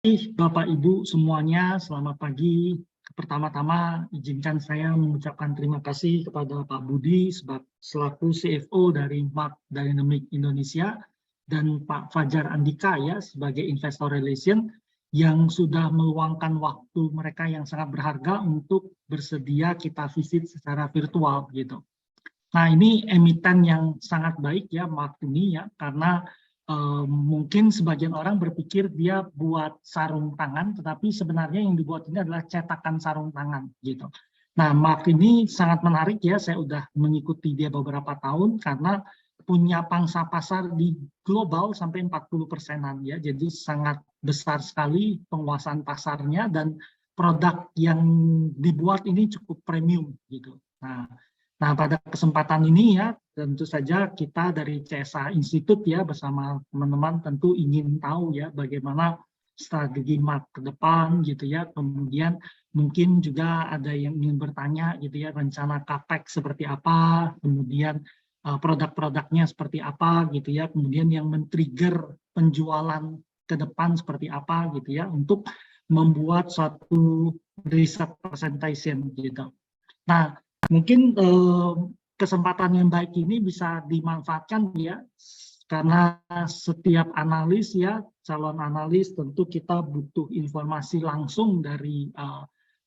Bapak Ibu semuanya, selamat pagi. Pertama-tama izinkan saya mengucapkan terima kasih kepada Pak Budi selaku CFO dari Mark Dynamic Indonesia dan Pak Fajar Andika ya sebagai Investor Relation yang sudah meluangkan waktu mereka yang sangat berharga untuk bersedia kita visit secara virtual gitu. Nah, ini emiten yang sangat baik ya Mark ini ya karena mungkin sebagian orang berpikir dia buat sarung tangan, tetapi sebenarnya yang dibuat ini adalah cetakan sarung tangan gitu. Nah, Mark ini sangat menarik ya, saya udah mengikuti dia beberapa tahun karena punya pangsa pasar di global sampai 40%-an ya, jadi sangat besar sekali penguasaan pasarnya dan produk yang dibuat ini cukup premium gitu. Nah, pada kesempatan ini ya, tentu saja kita dari CSA Institute ya bersama teman-teman tentu ingin tahu ya bagaimana strategi Mark ke depan gitu ya. Kemudian mungkin juga ada yang ingin bertanya gitu ya, rencana CAPEX seperti apa, kemudian produk-produknya seperti apa gitu ya, kemudian yang men-trigger penjualan ke depan seperti apa gitu ya, untuk membuat suatu riset presentation gitu. Nah, mungkin kesempatan yang baik ini bisa dimanfaatkan ya, karena setiap analis ya, calon analis tentu kita butuh informasi langsung dari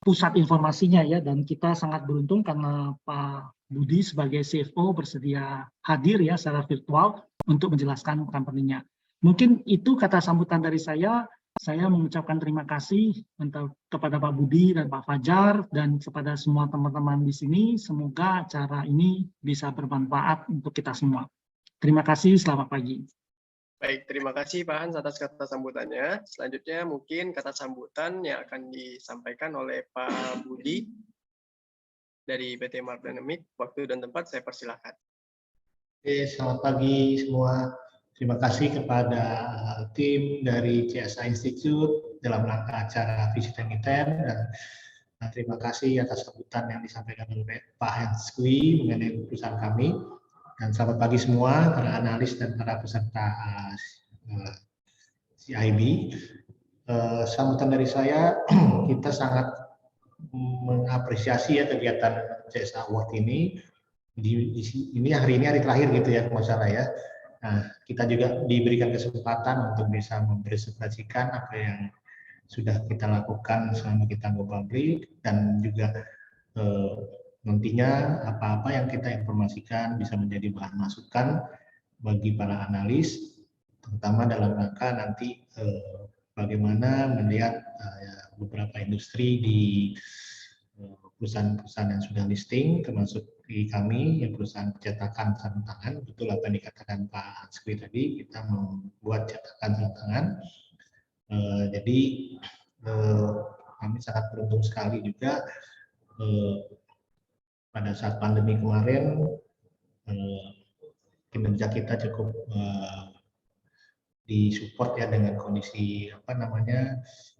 pusat informasinya ya, dan kita sangat beruntung karena Pak Budi sebagai CFO bersedia hadir ya secara virtual untuk menjelaskan company-nya. Mungkin itu kata sambutan dari saya mengucapkan terima kasih kepada Pak Budi dan Pak Fajar dan kepada semua teman-teman di sini. Semoga acara ini bisa bermanfaat untuk kita semua. Terima kasih, selamat pagi. Baik, terima kasih Pak Hans atas kata sambutannya. Selanjutnya mungkin kata sambutan yang akan disampaikan oleh Pak Budi dari PT Mark Dynamic. Waktu dan tempat saya persilahkan. Oke, selamat pagi semua. Terima kasih kepada tim dari CSA Institute dalam rangka acara Visit Emiten dan terima kasih atas sambutan yang disampaikan oleh Pak Hans Kui mengenai perusahaan kami. Dan selamat pagi semua para analis dan para peserta CIB. Sambutan dari saya, kita sangat mengapresiasi ya kegiatan CSA Award ini. Ini hari terakhir gitu ya, kalau salah ya. Nah, kita juga diberikan kesempatan untuk bisa mempresentasikan apa yang sudah kita lakukan selama kita go public dan juga nantinya apa-apa yang kita informasikan bisa menjadi bahan masukan bagi para analis, terutama dalam rangka nanti bagaimana melihat beberapa industri di perusahaan-perusahaan yang sudah listing, termasuk di kami yang perusahaan cetakan sarung tangan. Betul apa yang dikatakan Pak Hanskwi tadi, kita membuat cetakan sarung tangan. Jadi kami sangat beruntung sekali juga pada saat pandemi kemarin kinerja kita cukup disupport ya dengan kondisi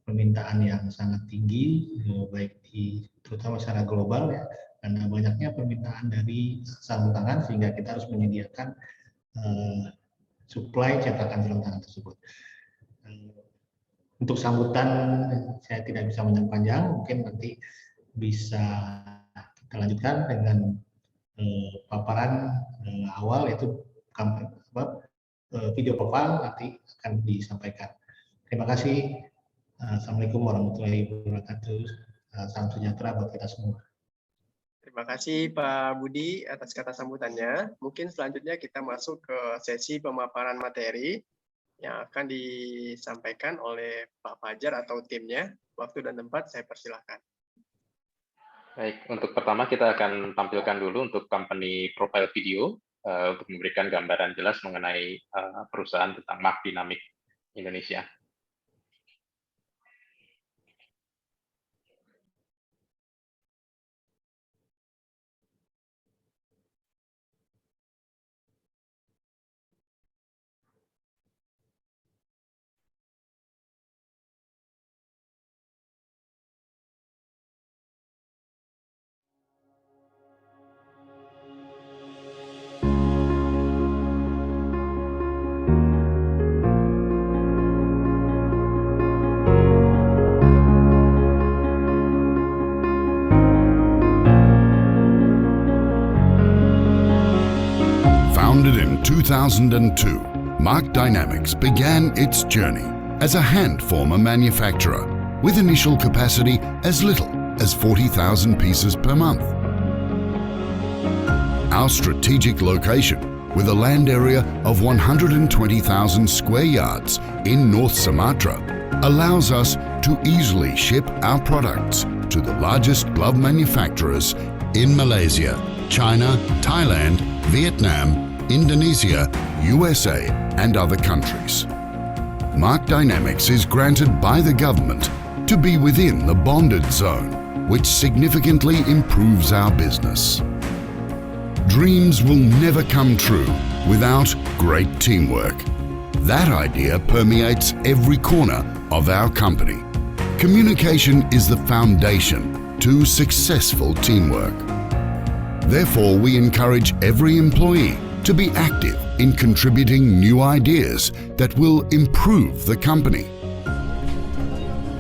permintaan yang sangat tinggi, baik terutama secara global ya, karena banyaknya permintaan dari sarung tangan sehingga kita harus menyediakan supply cetakan sarung tangan tersebut. Untuk sambutan saya tidak bisa panjang, mungkin nanti bisa kita lanjutkan dengan paparan awal, yaitu video profile nanti akan disampaikan. Terima kasih. Assalamualaikum warahmatullahi wabarakatuh. Salam sejahtera buat kita semua. Terima kasih Pak Budi atas kata sambutannya. Mungkin selanjutnya kita masuk ke sesi pemaparan materi yang akan disampaikan oleh Pak Fajar atau timnya. Waktu dan tempat saya persilahkan. Baik, untuk pertama kita akan tampilkan dulu untuk company profile video untuk memberikan gambaran jelas mengenai perusahaan tentang Mark Dynamic Indonesia. 2002, Mark Dynamics began its journey as a hand former manufacturer with initial capacity as little as 40,000 pieces per month. Our strategic location, with a land area of 120,000 square yards in North Sumatra, allows us to easily ship our products to the largest glove manufacturers in Malaysia, China, Thailand, Vietnam, Indonesia, USA, and other countries. Mark Dynamics is granted by the government to be within the bonded zone, which significantly improves our business. Dreams will never come true without great teamwork. That idea permeates every corner of our company. Communication is the foundation to successful teamwork. Therefore, we encourage every employee to be active in contributing new ideas that will improve the company.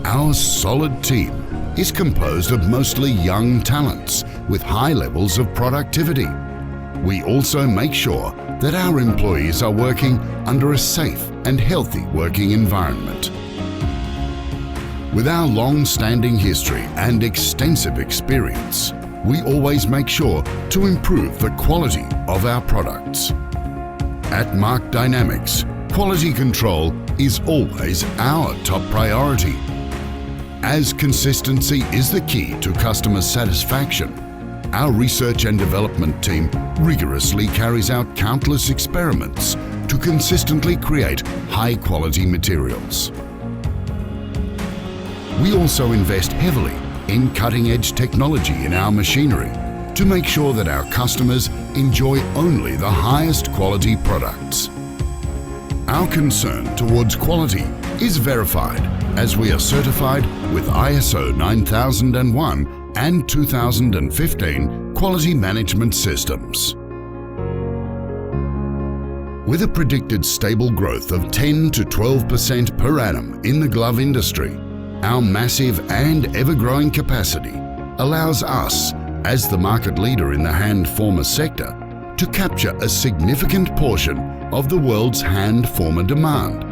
Our solid team is composed of mostly young talents with high levels of productivity. We also make sure that our employees are working under a safe and healthy working environment. With our long-standing history and extensive experience, we always make sure to improve the quality of our products. At Mark Dynamics, quality control is always our top priority. As consistency is the key to customer satisfaction, our research and development team rigorously carries out countless experiments to consistently create high-quality materials. We also invest heavily in cutting-edge technology in our machinery to make sure that our customers enjoy only the highest quality products. Our concern towards quality is verified as we are certified with ISO 9001 and 2015 quality management systems. With a predicted stable growth of 10 to 12% per annum in the glove industry, our massive and ever-growing capacity allows us, as the market leader in the hand former sector, to capture a significant portion of the world's hand former demand.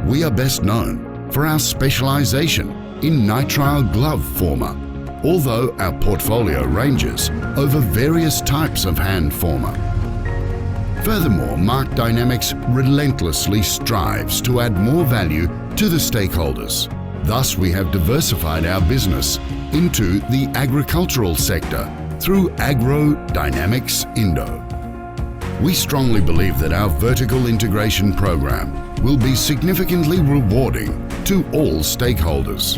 We are best known for our specialization in nitrile glove former, although our portfolio ranges over various types of hand former. Furthermore, Mark Dynamics relentlessly strives to add more value to the stakeholders. Thus, we have diversified our business into the agricultural sector through Agro Dynamics Indo. We strongly believe that our vertical integration program will be significantly rewarding to all stakeholders.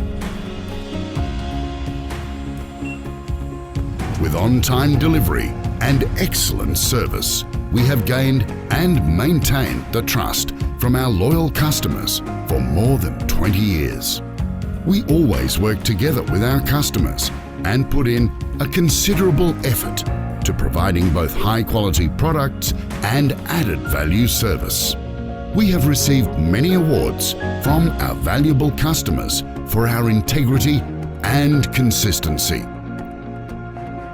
With on-time delivery and excellent service, we have gained and maintained the trust from our loyal customers for more than 20 years. We always work together with our customers and put in a considerable effort to providing both high-quality products and added value service. We have received many awards from our valuable customers for our integrity and consistency.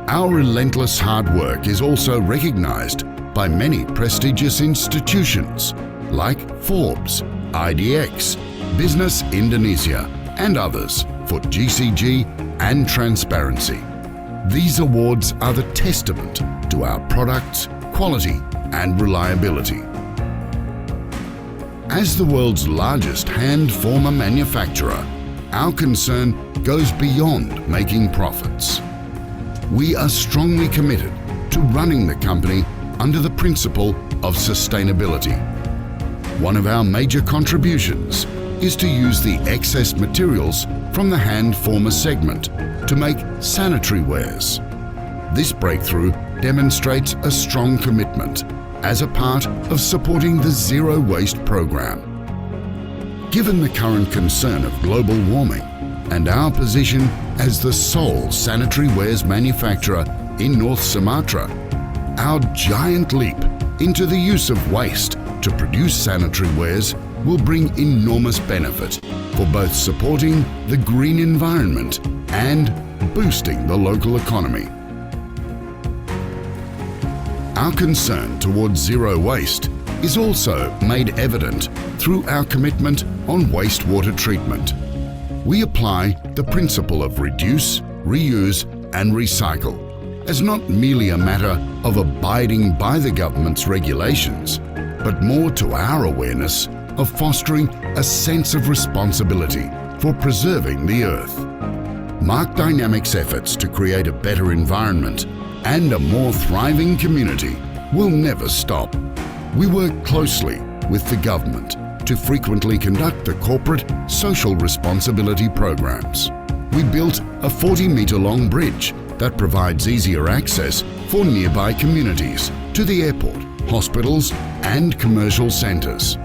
Our relentless hard work is also recognized by many prestigious institutions like Forbes, IDX, Business Indonesia, and others for GCG and transparency. These awards are the testament to our products, quality, and reliability. As the world's largest hand former manufacturer, our concern goes beyond making profits. We are strongly committed to running the company under the principle of sustainability. One of our major contributions is to use the excess materials from the hand former segment to make sanitary wares. This breakthrough demonstrates a strong commitment as a part of supporting the Zero Waste program. Given the current concern of global warming and our position as the sole sanitary wares manufacturer in North Sumatra, our giant leap into the use of waste to produce sanitary wares will bring enormous benefit for both supporting the green environment and boosting the local economy. Our concern towards zero waste is also made evident through our commitment on wastewater treatment. We apply the principle of reduce, reuse and recycle as not merely a matter of abiding by the government's regulations, but more to our awareness of fostering a sense of responsibility for preserving the earth. Mark Dynamics' efforts to create a better environment and a more thriving community will never stop. We work closely with the government to frequently conduct the corporate social responsibility programs. We built a 40-meter-long bridge that provides easier access for nearby communities to the airport, hospitals and commercial centres.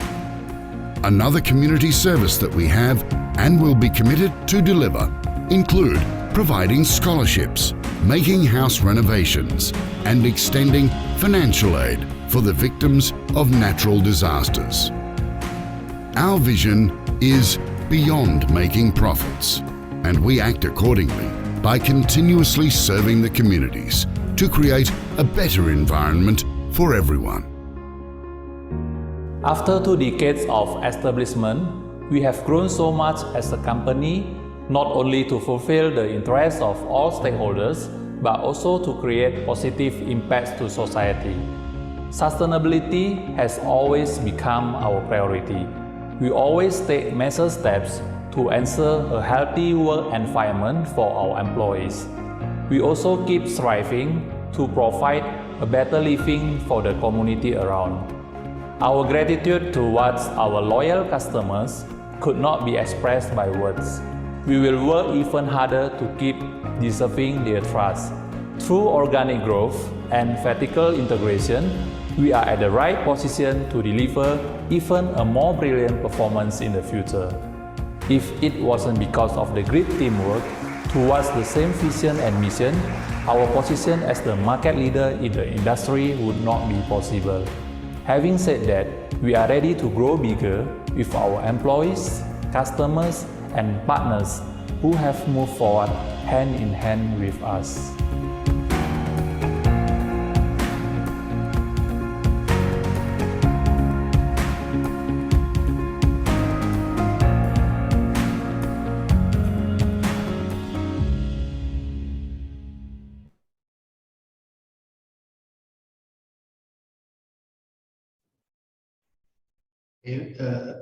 Another community service that we have and will be committed to deliver include providing scholarships, making house renovations and extending financial aid for the victims of natural disasters. Our vision is beyond making profits, and we act accordingly by continuously serving the communities to create a better environment for everyone. After 2 decades of establishment, we have grown so much as a company, not only to fulfill the interests of all stakeholders, but also to create positive impacts to society. Sustainability has always become our priority. We always take measured steps to ensure a healthy work environment for our employees. We also keep striving to provide a better living for the community around. Our gratitude towards our loyal customers could not be expressed by words. We will work even harder to keep deserving their trust. Through organic growth and vertical integration, we are at the right position to deliver even a more brilliant performance in the future. If it wasn't because of the great teamwork towards the same vision and mission, our position as the market leader in the industry would not be possible. Having said that, we are ready to grow bigger with our employees, customers, and partners who have moved forward hand in hand with us.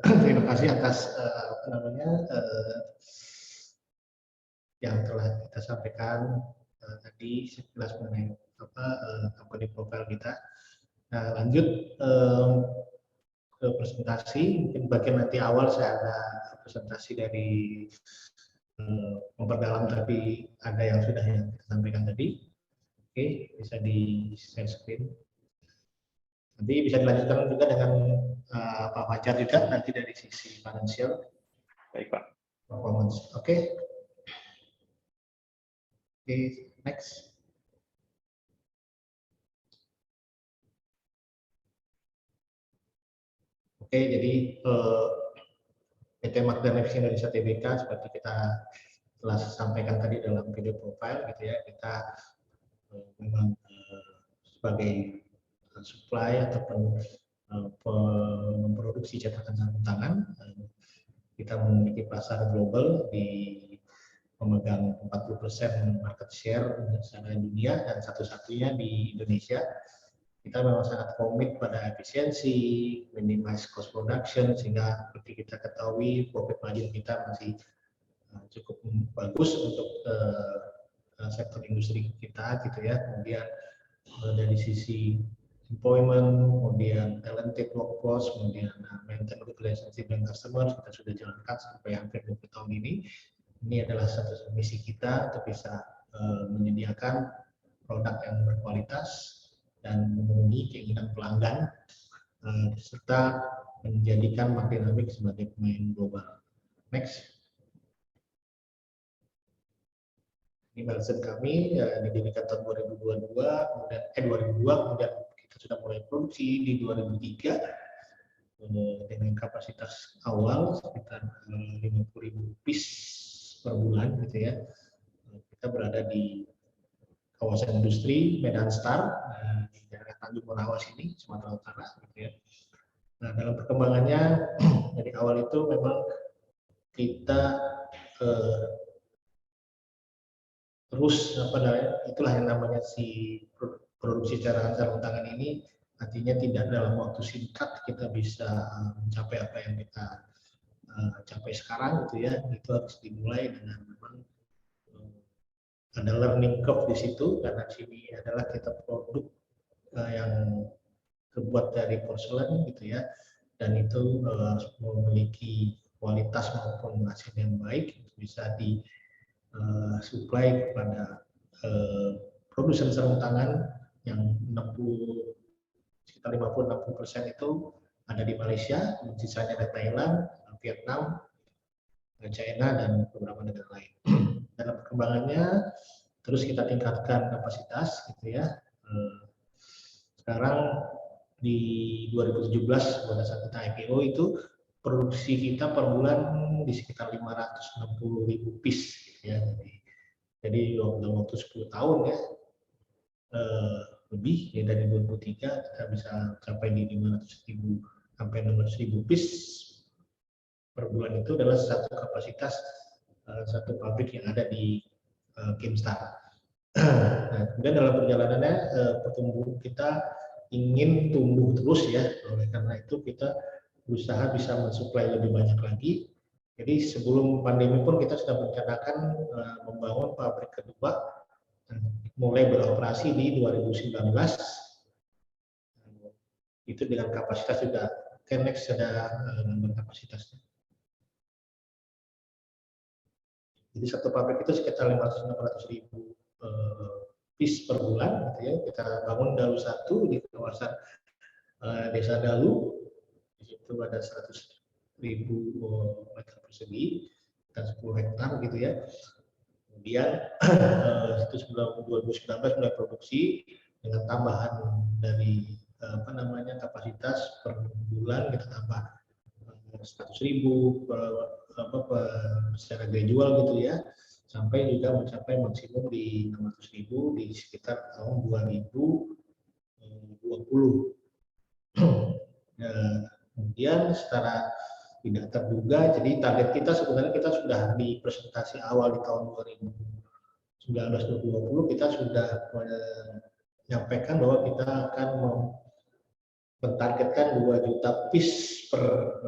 Terima kasih atas yang telah kita sampaikan tadi sekilas mengenai company profile kita. Nah, lanjut ke presentasi. Mungkin bagian nanti awal saya ada presentasi dari memperdalam, tapi ada yang sudah yang kita sampaikan tadi. Oke, bisa di share screen. Nanti bisa dilanjutkan juga dengan Pak Fajar juga nanti dari sisi financial. Baik, Pak. Performance. Oke. Oke, next. Oke, jadi PT Mark Dynamics Indonesia Tbk seperti kita telah sampaikan tadi dalam video profile gitu ya, kita memang sebagai supply ataupun memproduksi cetakan sarung tangan, kita memiliki pasar global di memegang 40% market share secara dunia dan satu-satunya di Indonesia. Kita memang sangat komit pada efisiensi, minimize cost production, sehingga seperti kita ketahui profit margin kita masih cukup bagus untuk sektor industri kita gitu ya. Kemudian dari sisi employment, kemudian talented workforce, kemudian maintain good relationship dengan customer, kita sudah jalankan sampai hampir 20 tahun ini. Ini adalah satu misi kita untuk bisa menyediakan produk yang berkualitas dan memenuhi keinginan pelanggan, serta menjadikan Mark Dynamics sebagai pemain global. Next. Ini milestone kami didirikan tahun 2002, kemudian kita sudah mulai produksi di 2003 dengan kapasitas awal sekitar 50.000 piece per bulan gitu ya. Kita berada di kawasan industri Medan Star di daerah Tanjung Morawa sini, Sumatera Utara gitu ya. Nah, dalam perkembangannya dari awal itu memang kita terus itulah yang namanya si produksi sarung tangan ini, artinya tidak dalam waktu singkat kita bisa mencapai apa yang kita capai sekarang gitu ya. Itu harus dimulai dengan memang ada learning curve di situ, karena sini adalah kita produk yang terbuat dari porselen gitu ya, dan itu harus memiliki kualitas maupun hasil yang baik, bisa di supply kepada produsen sarung tangan yang sekitar 50-60% itu ada di Malaysia, sisanya ada Thailand, Vietnam, China, dan beberapa negara lain. Dalam perkembangannya terus kita tingkatkan kapasitas gitu ya. Sekarang di 2017 pada saat kita IPO itu produksi kita per bulan di sekitar 560.000 piece gitu ya. Jadi dalam waktu 10 tahun ya lebih ya, dari 2003 kita bisa capai di 500.000 sampai 600.000 piece per bulan. Itu adalah satu kapasitas satu pabrik yang ada di Keemstar. Nah, kemudian dalam perjalanannya pertumbuhan kita ingin tumbuh terus ya, oleh karena itu kita berusaha bisa mensuplai lebih banyak lagi. Jadi sebelum pandemi pun kita sudah merencanakan membangun pabrik kedua, mulai beroperasi di 2019. Itu dengan kapasitas juga Kennex ada kapasitasnya. Jadi satu pabrik itu sekitar 500-600.000 piece per bulan gitu ya. Kita bangun Dalu 1 di kawasan Desa Dalu. Di situ ada 100.000 meter persegi dan 10 hektar gitu ya. Kemudian itu sebelum 2019 mulai produksi dengan tambahan dari kapasitas per bulan kita tambah 100.000 secara gradual gitu ya, sampai juga mencapai maksimum di 600.000 di sekitar tahun 2020. Kemudian secara tidak terduga, jadi target kita sebenarnya kita sudah di presentasi awal di tahun 2019-2020 kita sudah menyampaikan bahwa kita akan mentargetkan 2 juta piece per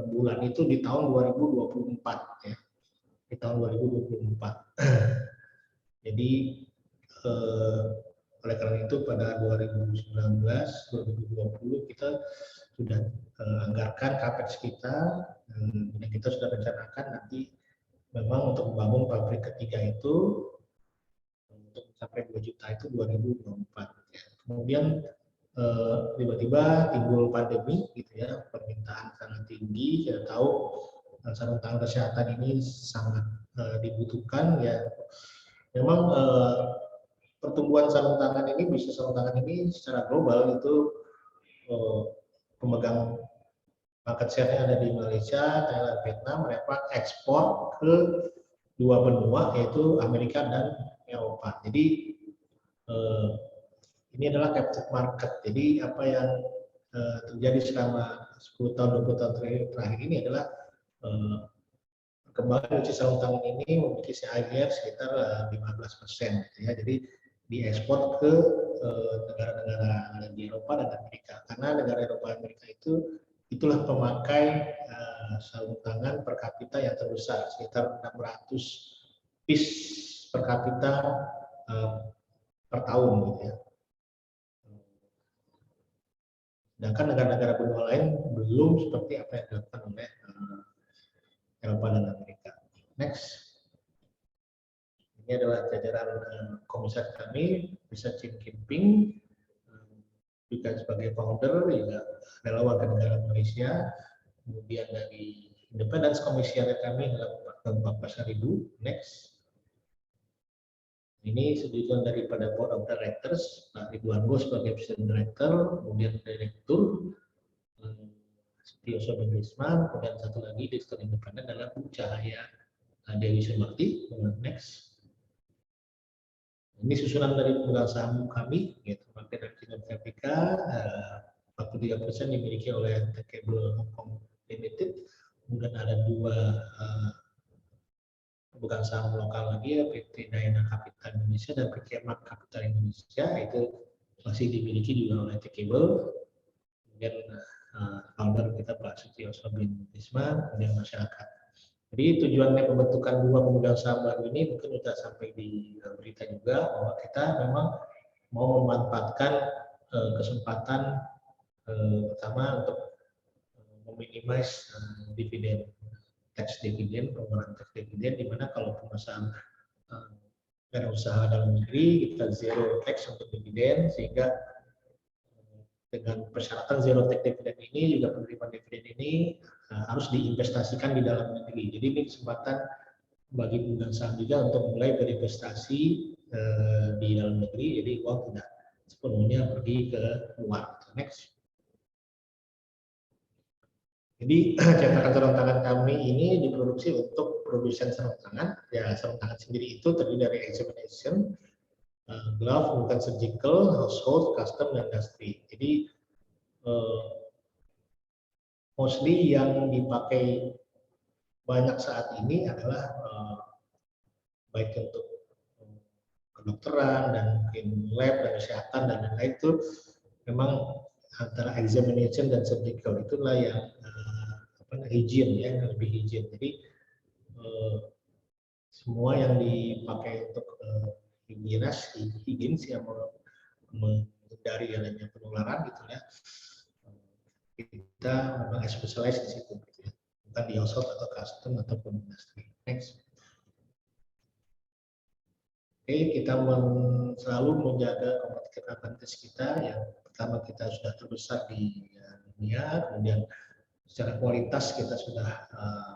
bulan itu di tahun 2024 ya. Di tahun 2024. Jadi oleh karena itu pada 2019-2020 kita sudah anggarkan capex kita, dan kita sudah rencanakan nanti memang untuk membangun pabrik ketiga itu untuk mencapai 2 juta itu 2024 ya. Kemudian tiba-tiba timbul pandemi gitu ya, permintaan sangat tinggi. Kita tahu sarung tangan kesehatan ini sangat dibutuhkan ya. Memang pertumbuhan sarung tangan ini, bisnis sarung tangan ini secara global itu pemegang market share-nya ada di Malaysia, Thailand, Vietnam. Mereka ekspor ke 2 benua yaitu Amerika dan Eropa. Jadi ini adalah captive market. Jadi apa yang terjadi selama 10 tahun 20 tahun terakhir ini adalah perkembangan industri sarung tangan ini memiliki CAGR sekitar 15% gitu ya. Jadi diekspor ke negara-negara di Eropa dan Amerika. Karena negara Eropa dan Amerika itulah pemakai sarung tangan per kapita yang terbesar, sekitar 600 piece per kapita per tahun gitu ya. Sedangkan negara-negara benua lain belum seperti apa yang dilakukan oleh Eropa dan Amerika. Next. Ini adalah jajaran komisaris kami, bisa Chin Kimping, juga sebagai founder, juga adalah warga negara Malaysia. Kemudian dari Independence Komisioner kami adalah Pak Pasaribu. Next. Ini sejujuran daripada Board of Directors, Pak Ridwan Go sebagai President Director, kemudian Direktur, Setioso Benrisman, kemudian satu lagi Direktur Independen adalah Bu Cahaya Dewi Sumarti. Next. Ini susunan dari pemegang saham kami, yaitu Partai Reksimen KPK, 43% dimiliki oleh Techable Hong Kong Limited. Kemudian ada 2 pemegang saham lokal lagi, ya, PT Dayana Capital Indonesia dan PT Mark Capital Indonesia, itu masih dimiliki juga oleh Techable. Kemudian founder kita Pak Sutioso bin Isma, kemudian masyarakat. Jadi tujuannya pembentukan 2 pemegang saham baru ini mungkin sudah sampai di berita juga, bahwa kita memang mau memanfaatkan kesempatan pertama untuk meminimais dividen, tax dividen, pengeluaran tax dividen, di mana kalau pemegang dan usaha dalam negeri kita zero tax untuk dividen, sehingga dengan persyaratan zero tax dividen ini juga penerimaan dividen ini harus diinvestasikan di dalam negeri. Jadi ini kesempatan bagi pemegang saham juga untuk mulai berinvestasi di dalam negeri, jadi uang tidak sepenuhnya pergi ke luar. Next. Jadi cetakan sarung tangan kami ini diproduksi untuk produsen sarung tangan. Ya, sarung tangan sendiri itu terdiri dari examination, glove, bukan surgical, household, custom, dan industry. Jadi mostly yang dipakai banyak saat ini adalah baik untuk kedokteran dan mungkin lab dan kesehatan dan lain-lain, itu memang antara examination dan surgical itulah yang hygiene, ya, yang lebih hygiene. Jadi semua yang dipakai untuk higienis yang menghindari adanya penularan gitu ya, kita memang specialize di situ gitu ya, bukan di household atau custom ataupun industri. Next. Oke, kita selalu menjaga competitive advantage kita. Yang pertama, kita sudah terbesar di dunia, kemudian secara kualitas kita sudah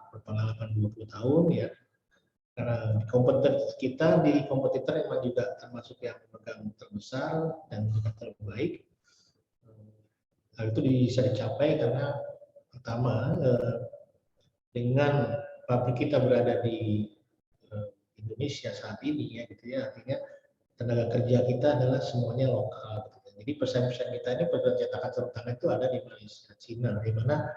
berpengalaman 20 tahun ya. Karena kompetitor memang juga termasuk yang pemegang terbesar dan juga terbaik. Hal itu bisa dicapai karena pertama dengan pabrik kita berada di Indonesia saat ini ya gitu ya, artinya tenaga kerja kita adalah semuanya lokal gitu. Jadi persaingan kita ini pada cetakan sarung tangan itu ada di Malaysia, Cina, di mana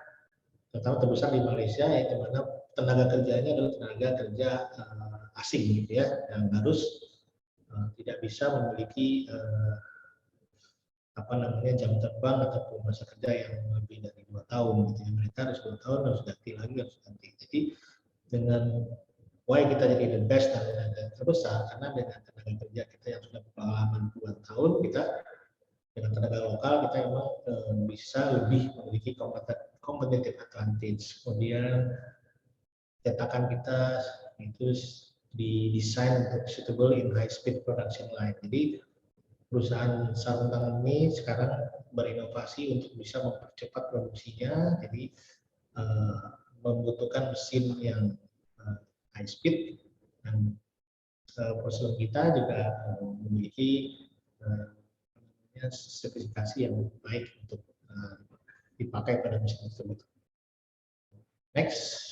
terutama terbesar di Malaysia, ya, di mana tenaga kerjanya adalah tenaga kerja asing gitu ya, yang harus tidak bisa memiliki jam terbang ataupun masa kerja yang lebih dari 2 tahun gitu ya. Mereka harus 2 tahun harus ganti lagi, harus ganti. Jadi dengan why kita jadi the best dan terbesar, karena dengan tenaga kerja kita yang sudah berpengalaman 2 tahun, kita dengan tenaga lokal kita memang bisa lebih memiliki competitive advantage. Kemudian cetakan kita itu didesain untuk suitable in high speed production line. Jadi perusahaan sarung tangan ini sekarang berinovasi untuk bisa mempercepat produksinya. Jadi membutuhkan mesin yang high speed, dan perusahaan kita juga memiliki spesifikasi yang baik untuk dipakai pada mesin tersebut. Next.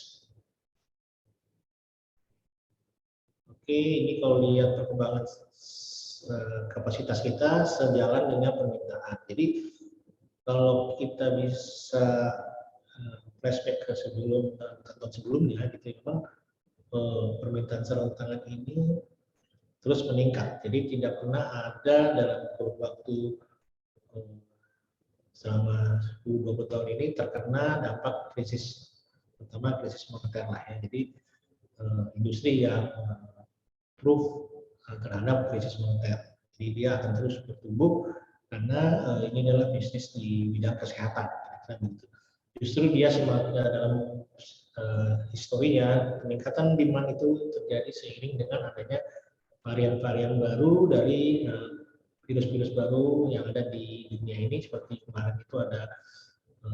Oke, ini kalau lihat perkembangan kapasitas kita sejalan dengan permintaan. Jadi kalau kita bisa flashback ke tahun sebelumnya, gitu, memang permintaan sarung tangan ini terus meningkat. Jadi tidak pernah ada dalam kurun waktu selama 10-20 tahun ini terkena dampak krisis, terutama krisis moneter lah ya. Jadi industri yang proof terhadap krisis moneter. Jadi dia akan terus bertumbuh karena ini adalah bisnis di bidang kesehatan. Justru dia dalam historinya peningkatan demand itu terjadi seiring dengan adanya varian-varian baru dari virus-virus baru yang ada di dunia ini, seperti kemarin itu ada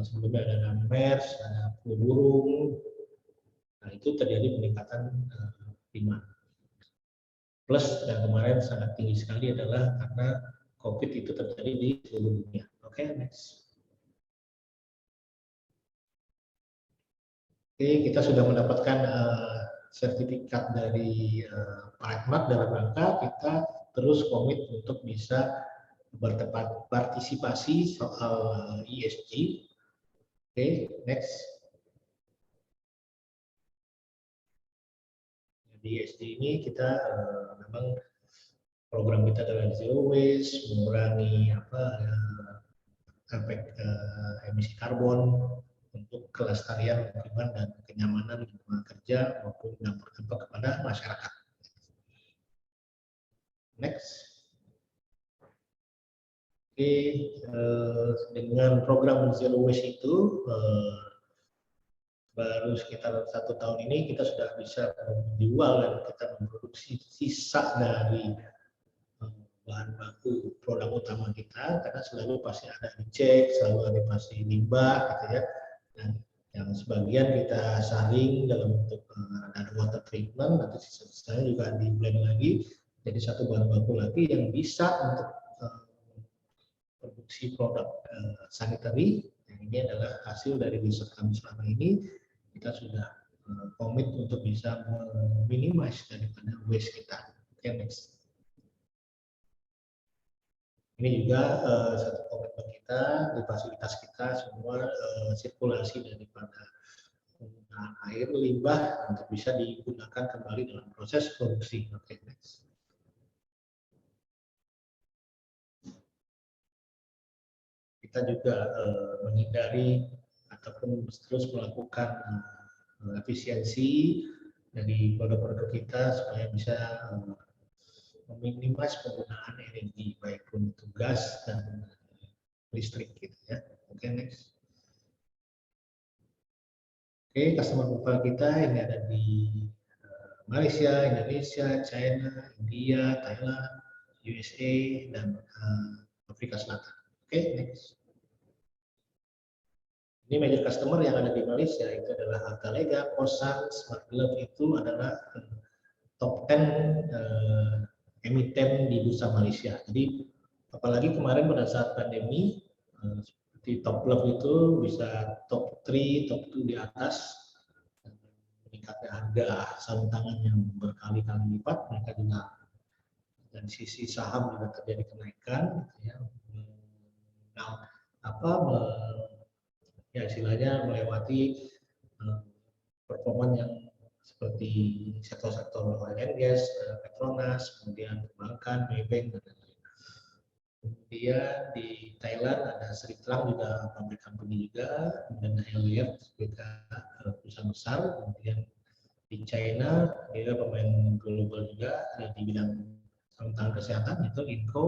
sebelumnya ada MERS, ada flu burung. Nah, itu terjadi peningkatan demand. Plus yang kemarin sangat tinggi sekali adalah karena COVID itu terjadi di seluruh dunia. Oke, next. Oke, kita sudah mendapatkan sertifikat dari Pragmat dalam rangka kita terus komit untuk bisa berpartisipasi soal ESG. Oke, next. Di ESG ini kita memang program kita adalah zero waste, mengurangi efek emisi karbon untuk kelestarian lingkungan dan kenyamanan lingkungan kerja maupun dampak kepada masyarakat. Next. Oke, dengan program zero waste itu baru sekitar 1 tahun ini kita sudah bisa menjual dan kita memproduksi sisa dari bahan baku produk utama kita, karena selalu pasti ada dicek, selalu ada pasti limbah gitu ya, dan yang sebagian kita saring dalam bentuk ada water treatment, nanti sisa-sisanya juga di blend lagi jadi satu bahan baku lagi yang bisa untuk produksi produk sanitary. Ini adalah hasil dari riset kami selama ini. Kita sudah komit untuk bisa meminimasi daripada waste kita. Oke, next. Ini juga satu komitmen kita di fasilitas kita semua sirkulasi daripada penggunaan air limbah untuk bisa digunakan kembali dalam proses produksi. Oke, next. Kita juga menghindari ataupun terus melakukan efisiensi dari produk-produk kita supaya bisa meminimasi penggunaan energi baik untuk gas dan listrik gitu ya. Oke, next. Oke, customer profile kita ini ada di Malaysia, Indonesia, China, India, Thailand, USA, dan Afrika Selatan. Oke, next. Ini major customer yang ada di Malaysia itu adalah Altalega, Kosan, Smart Glove itu adalah top 10 emiten di bursa Malaysia. Jadi apalagi kemarin pada saat pandemi seperti Top Glove itu bisa top 3, top 2 di atas, meningkatnya harga sarung tangan yang berkali-kali lipat, mereka juga dari sisi saham juga terjadi kenaikan. Ya. Nah, ya istilahnya melewati performa yang seperti sektor-sektor oil and gas, Petronas, kemudian perbankan, Maybank, dan lain-lain. Kemudian di Thailand ada Sritrang juga pabrik company juga, kemudian Helier juga perusahaan besar, kemudian di China dia pemain global juga ada di bidang sarung tangan kesehatan yaitu Inco,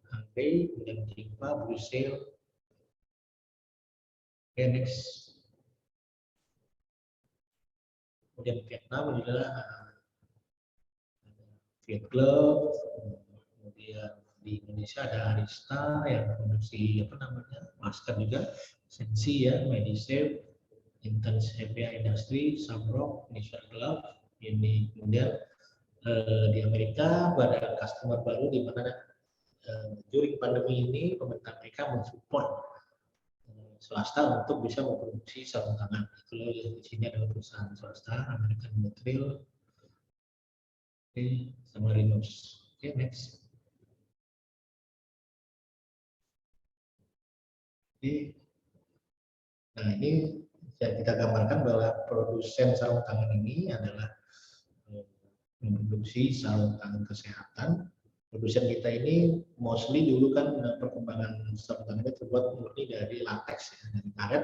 Hangwei, kemudian Jingpa, Brussels. Okay, next. Kemudian Vietnam adalah Viet Glove, kemudian di Indonesia ada Arista yang produksi masker juga, Sensi ya, Medisafe, Intense Heavy Industry, Samrock, Nissan Glove. Ini kemudian di Amerika pada customer baru di mana during pandemi ini pemerintah Amerika mensupport swasta untuk bisa memproduksi sarung tangan. Kalau di sini adalah perusahaan swasta, American Material, sama Rinos. Oke, next. Nah ini kita gambarkan bahwa produsen sarung tangan ini adalah memproduksi sarung tangan kesehatan. Produsen kita ini mostly dulu kan perkembangan sarung tangan itu terbuat murni dari latex ya, dari karet.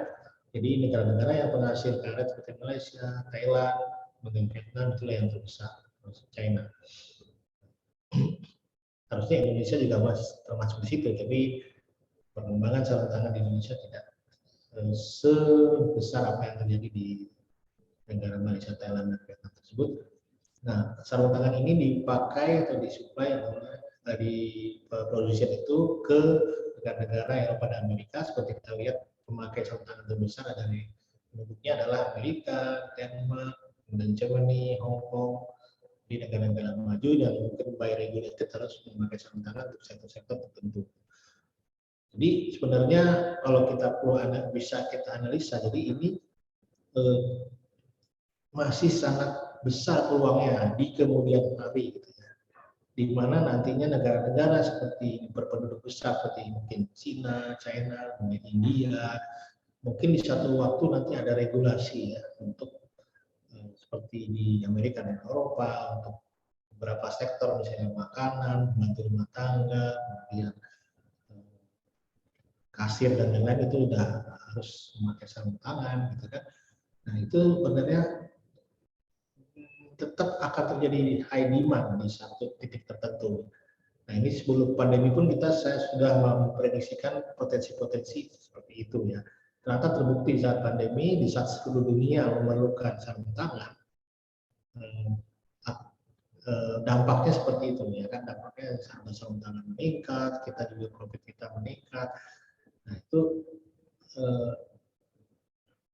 Jadi negara-negara yang penghasil karet seperti Malaysia, Thailand, Vietnam itulah yang terbesar, China. Harusnya Indonesia juga termasuk di situ, tapi perkembangan sarung tangan di Indonesia tidak sebesar apa yang terjadi di negara Malaysia, Thailand, dan Vietnam tersebut. Nah, sarung tangan ini dipakai atau disuplai dari produsen itu ke negara-negara Eropa dan Amerika. Seperti kita lihat, pemakai sarung tangan terbesar dari penduduknya adalah Amerika, Denmark, kemudian Germany, Hong Kong. Di negara-negara maju yang mungkin by regulated harus memakai sarung tangan untuk sektor-sektor tertentu. Jadi sebenarnya kalau kita bisa kita analisa, jadi ini masih sangat besar peluangnya di kemudian hari gitu ya. di mana nantinya negara-negara seperti berpenduduk besar seperti mungkin China, mungkin India, mungkin di satu waktu nanti ada regulasi ya untuk seperti di Amerika dan Eropa untuk beberapa sektor misalnya makanan, pembantu rumah tangga, kemudian kasir dan lain-lain itu udah harus memakai sarung tangan gitu kan. Nah itu sebenarnya tetap akan terjadi high demand di satu titik tertentu. Nah ini sebelum pandemi pun saya sudah memprediksikan potensi-potensi seperti itu ya. Ternyata terbukti saat pandemi, di saat seluruh dunia memerlukan sarung tangan, dampaknya seperti itu ya kan, dampaknya sarung tangan meningkat, kita juga profit kita meningkat. Nah itu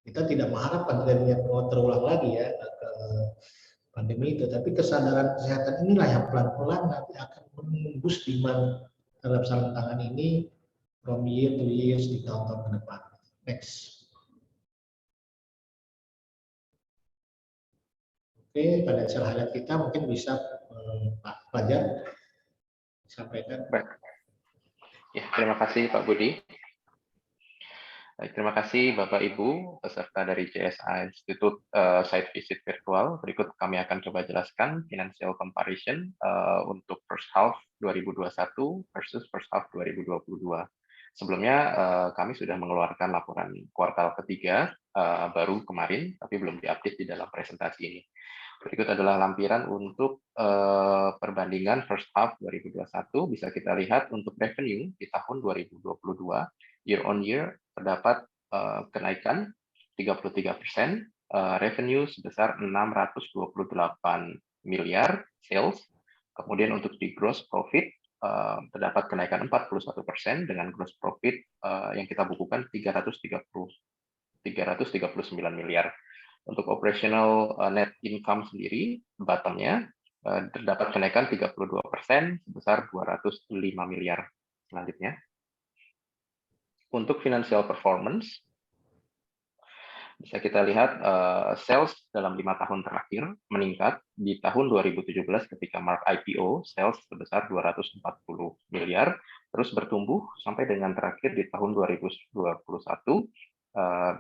kita tidak mengharapkan terulang lagi ya ke pandemi itu, tapi kesadaran kesehatan inilah yang pelan-pelan nanti akan menembus demand terhadap sarung tangan ini from year to years di tahun-tahun ke depan. Next. Oke, financial highlight kita mungkin bisa Pak Fajar sampaikan. Baik. Ya, terima kasih Pak Budi. Baik, terima kasih Bapak Ibu peserta dari CSA Institute Site Visit Virtual. Berikut kami akan coba jelaskan financial comparison untuk first half 2021 versus first half 2022. Sebelumnya kami sudah mengeluarkan laporan kuartal ketiga baru kemarin, tapi belum diupdate di dalam presentasi ini. Berikut adalah lampiran untuk perbandingan first half 2021. Bisa kita lihat untuk revenue di tahun 2022 year on year terdapat kenaikan 33%, revenue sebesar 628 miliar sales. Kemudian untuk di gross profit terdapat kenaikan 41% dengan gross profit yang kita bukukan 339 miliar. Untuk operational net income sendiri, bottomnya terdapat kenaikan 32% sebesar 205 miliar. Selanjutnya, untuk financial performance, bisa kita lihat sales dalam 5 tahun terakhir meningkat. Di tahun 2017 ketika Mark IPO, sales sebesar 240 miliar, terus bertumbuh sampai dengan terakhir di tahun 2021,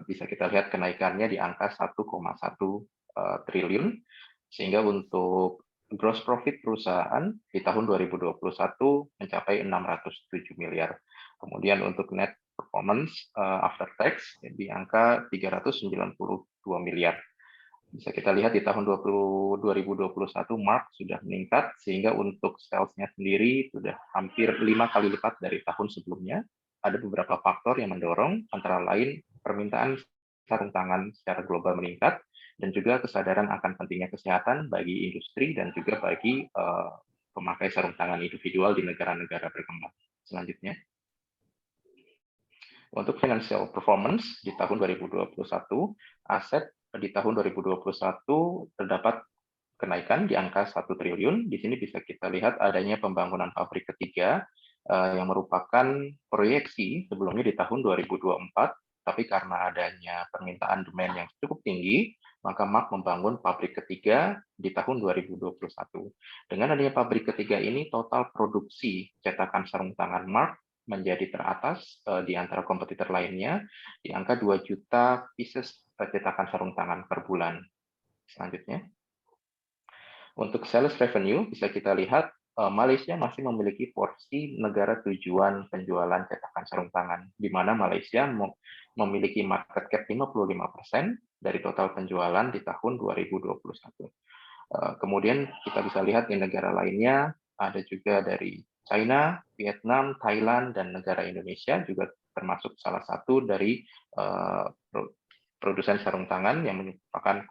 bisa kita lihat kenaikannya di angka 1,1 triliun, sehingga untuk gross profit perusahaan di tahun 2021 mencapai 607 miliar. Kemudian untuk net performance after tax di angka 392 miliar. Bisa kita lihat di tahun 2021 Mark sudah meningkat, sehingga untuk sales-nya sendiri sudah hampir 5 kali lipat dari tahun sebelumnya. Ada beberapa faktor yang mendorong, antara lain permintaan sarung tangan secara global meningkat, dan juga kesadaran akan pentingnya kesehatan bagi industri dan juga bagi pemakai sarung tangan individual di negara-negara berkembang. Selanjutnya, untuk financial performance di tahun 2021, aset di tahun 2021 terdapat kenaikan di angka 1 triliun. Di sini bisa kita lihat adanya pembangunan pabrik ketiga yang merupakan proyeksi sebelumnya di tahun 2024, tapi karena adanya permintaan demand yang cukup tinggi, maka Mark membangun pabrik ketiga di tahun 2021. Dengan adanya pabrik ketiga ini, total produksi cetakan sarung tangan Mark menjadi teratas di antara kompetitor lainnya, di angka 2 juta pieces cetakan sarung tangan per bulan. Selanjutnya, untuk sales revenue bisa kita lihat Malaysia masih memiliki porsi negara tujuan penjualan cetakan sarung tangan, di mana Malaysia memiliki market cap 55% dari total penjualan di tahun 2021. Kemudian kita bisa lihat di negara lainnya, ada juga dari China, Vietnam, Thailand, dan negara Indonesia juga termasuk salah satu dari produsen sarung tangan yang merupakan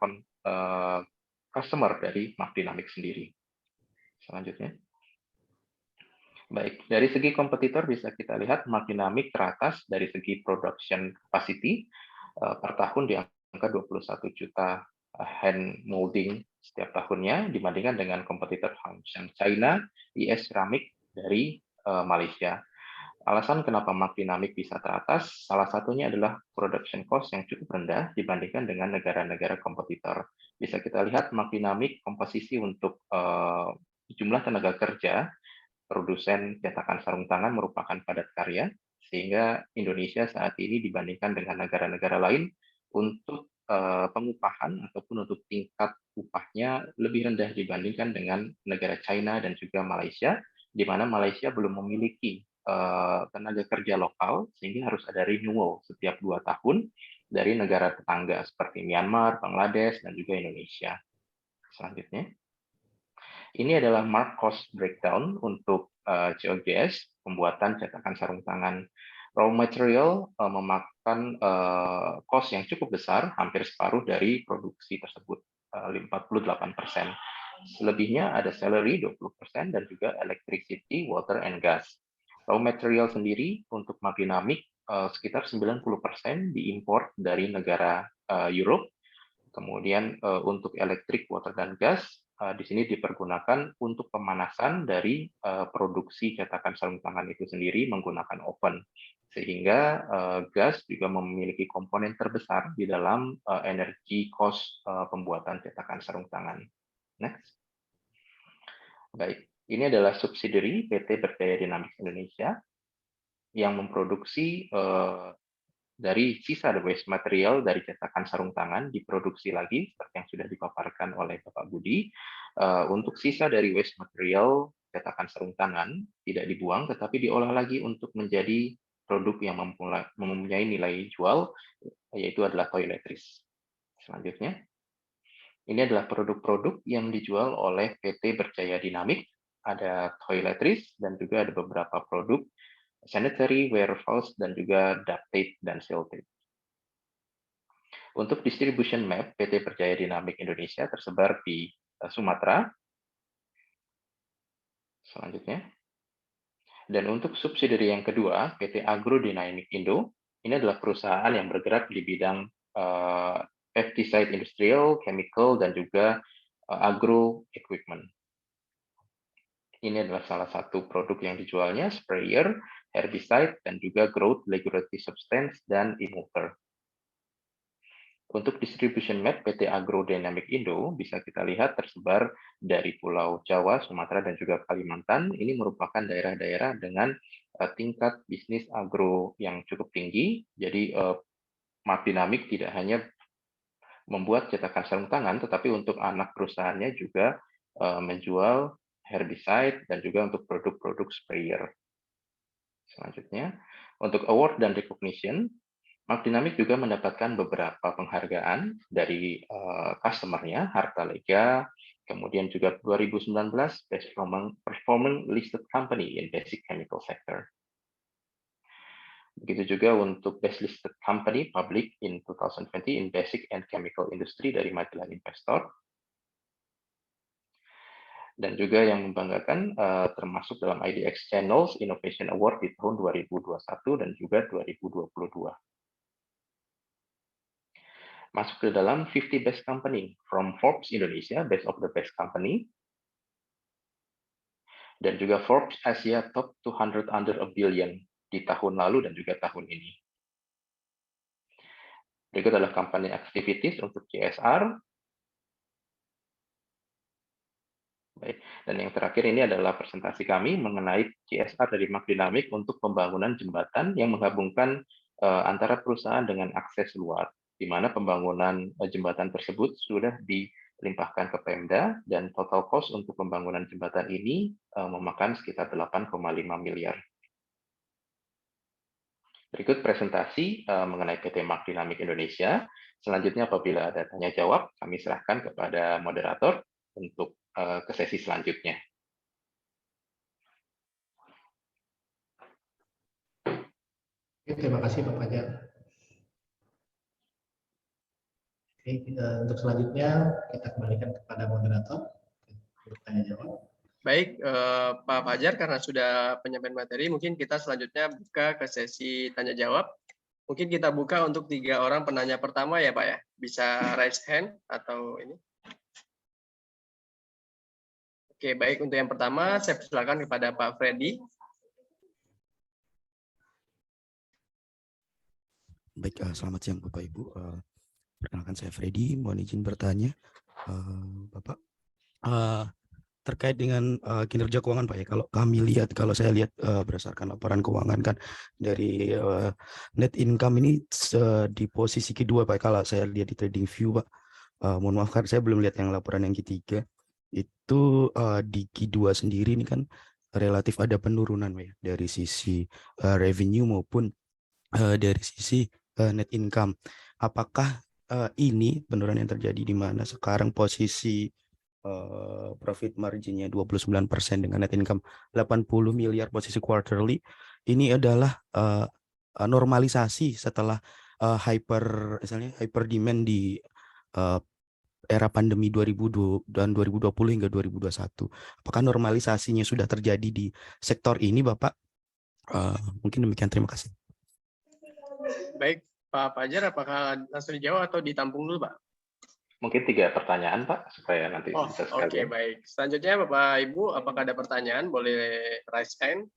customer dari Mark Dynamics sendiri. Selanjutnya. Baik, dari segi kompetitor bisa kita lihat Mark Dynamics teratas dari segi production capacity per tahun di angka 21 juta hand molding setiap tahunnya dibandingkan dengan kompetitor Hongsheng China, IS Ceramic dari Malaysia. Alasan kenapa Mark Dynamics bisa teratas, salah satunya adalah production cost yang cukup rendah dibandingkan dengan negara-negara kompetitor. Bisa kita lihat Mark Dynamics komposisi untuk jumlah jumlah tenaga kerja produsen cetakan sarung tangan merupakan padat karya, sehingga Indonesia saat ini dibandingkan dengan negara-negara lain untuk pengupahan ataupun untuk tingkat upahnya lebih rendah dibandingkan dengan negara China dan juga Malaysia, di mana Malaysia belum memiliki tenaga kerja lokal, sehingga harus ada renewal setiap 2 tahun dari negara tetangga seperti Myanmar, Bangladesh, dan juga Indonesia. Selanjutnya, ini adalah mark cost breakdown untuk COGS, pembuatan cetakan sarung tangan. Raw material memakan cost yang cukup besar, hampir separuh dari produksi tersebut, 48%. Selebihnya ada salary 20% dan juga electricity, water, and gas. Raw material sendiri untuk magdinamik sekitar 90% diimpor dari negara Europe. Kemudian untuk elektrik, water, dan gas di sini dipergunakan untuk pemanasan dari produksi cetakan sarung tangan itu sendiri menggunakan oven, sehingga gas juga memiliki komponen terbesar di dalam energi cost pembuatan cetakan sarung tangan. Next. Baik, ini adalah subsidiary PT Berjaya Dynamics Indonesia yang memproduksi dari sisa waste material dari cetakan sarung tangan diproduksi lagi seperti yang sudah dipaparkan oleh Bapak Budi. Untuk sisa dari waste material cetakan sarung tangan tidak dibuang tetapi diolah lagi untuk menjadi produk yang mempunyai nilai jual, yaitu adalah toiletries. Selanjutnya, ini adalah produk-produk yang dijual oleh PT Berjaya Dynamics. Ada toiletries dan juga ada beberapa produk sanitary, warehouse, dan juga duct tape dan seal tape. Untuk distribution map, PT Berjaya Dynamics Indonesia tersebar di Sumatera. Selanjutnya. Dan untuk subsidiary yang kedua, PT Agro Dynamic Indo, ini adalah perusahaan yang bergerak di bidang pesticide industrial, chemical, dan juga agro equipment. Ini adalah salah satu produk yang dijualnya, sprayer, herbicide, dan juga growth regulating substance dan emulser. Untuk distribution map PT Agro Dynamic Indo bisa kita lihat tersebar dari Pulau Jawa, Sumatera, dan juga Kalimantan. Ini merupakan daerah-daerah dengan tingkat bisnis agro yang cukup tinggi. Jadi Mark Dynamic tidak hanya membuat cetakan sarung tangan, tetapi untuk anak perusahaannya juga menjual herbicide dan juga untuk produk-produk sprayer. Selanjutnya, untuk award dan recognition, Mark Dynamic juga mendapatkan beberapa penghargaan dari customer-nya, Hartalega, kemudian juga 2019 Best Performing Listed Company in Basic Chemical Sector. Begitu juga untuk Best Listed Company Public in 2020 in Basic and Chemical Industry dari Majalah Investor. Dan juga yang membanggakan termasuk dalam IDX Channels Innovation Award di tahun 2021 dan juga 2022. Masuk ke dalam 50 Best Company from Forbes Indonesia, Best of the Best Company, dan juga Forbes Asia Top 200 Under a Billion di tahun lalu dan juga tahun ini. Berikut adalah company activities untuk CSR. Baik. Dan yang terakhir ini adalah presentasi kami mengenai CSR dari Mark Dynamic untuk pembangunan jembatan yang menggabungkan antara perusahaan dengan akses luar, di mana pembangunan jembatan tersebut sudah dilimpahkan ke Pemda dan total cost untuk pembangunan jembatan ini memakan sekitar 8,5 miliar. Berikut presentasi mengenai PT Mark Dynamic Indonesia. Selanjutnya apabila ada tanya jawab, kami serahkan kepada moderator untuk ke sesi selanjutnya. Oke, terima kasih Pak Fajar. Oke, untuk selanjutnya kita kembalikan kepada moderator untuk tanya jawab. Baik, Pak Fajar, karena sudah penyampaian materi, mungkin kita selanjutnya buka ke sesi tanya jawab. Mungkin kita buka untuk 3 orang penanya pertama ya Pak ya. Bisa raise hand atau ini. Oke, baik. Untuk yang pertama, saya persilakan kepada Pak Freddy. Baik, selamat siang Bapak Ibu. Perkenalkan saya Freddy, mohon izin bertanya, Bapak. terkait dengan kinerja keuangan Pak ya. Kalau saya lihat berdasarkan laporan keuangan kan dari net income ini di posisi kedua Pak. Kalau saya lihat di TradingView Pak, mohon maaf kan saya belum lihat yang laporan yang ketiga. Itu di Q2 sendiri ini kan relatif ada penurunan Pak ya, dari sisi revenue maupun dari sisi net income. Apakah ini penurunan yang terjadi di mana sekarang posisi profit marginnya 29% dengan net income 80 miliar posisi quarterly, ini adalah normalisasi setelah hyper demand di era pandemi 2020 hingga 2021. Apakah normalisasinya sudah terjadi di sektor ini Bapak? Mungkin demikian, terima kasih. Baik, Pak Fajar, apakah langsung dijawab atau ditampung dulu, Pak? Mungkin 3 pertanyaan, Pak, supaya nanti bisa Oke, sekalian. baik. Selanjutnya, Bapak Ibu, apakah ada pertanyaan? Boleh raise hand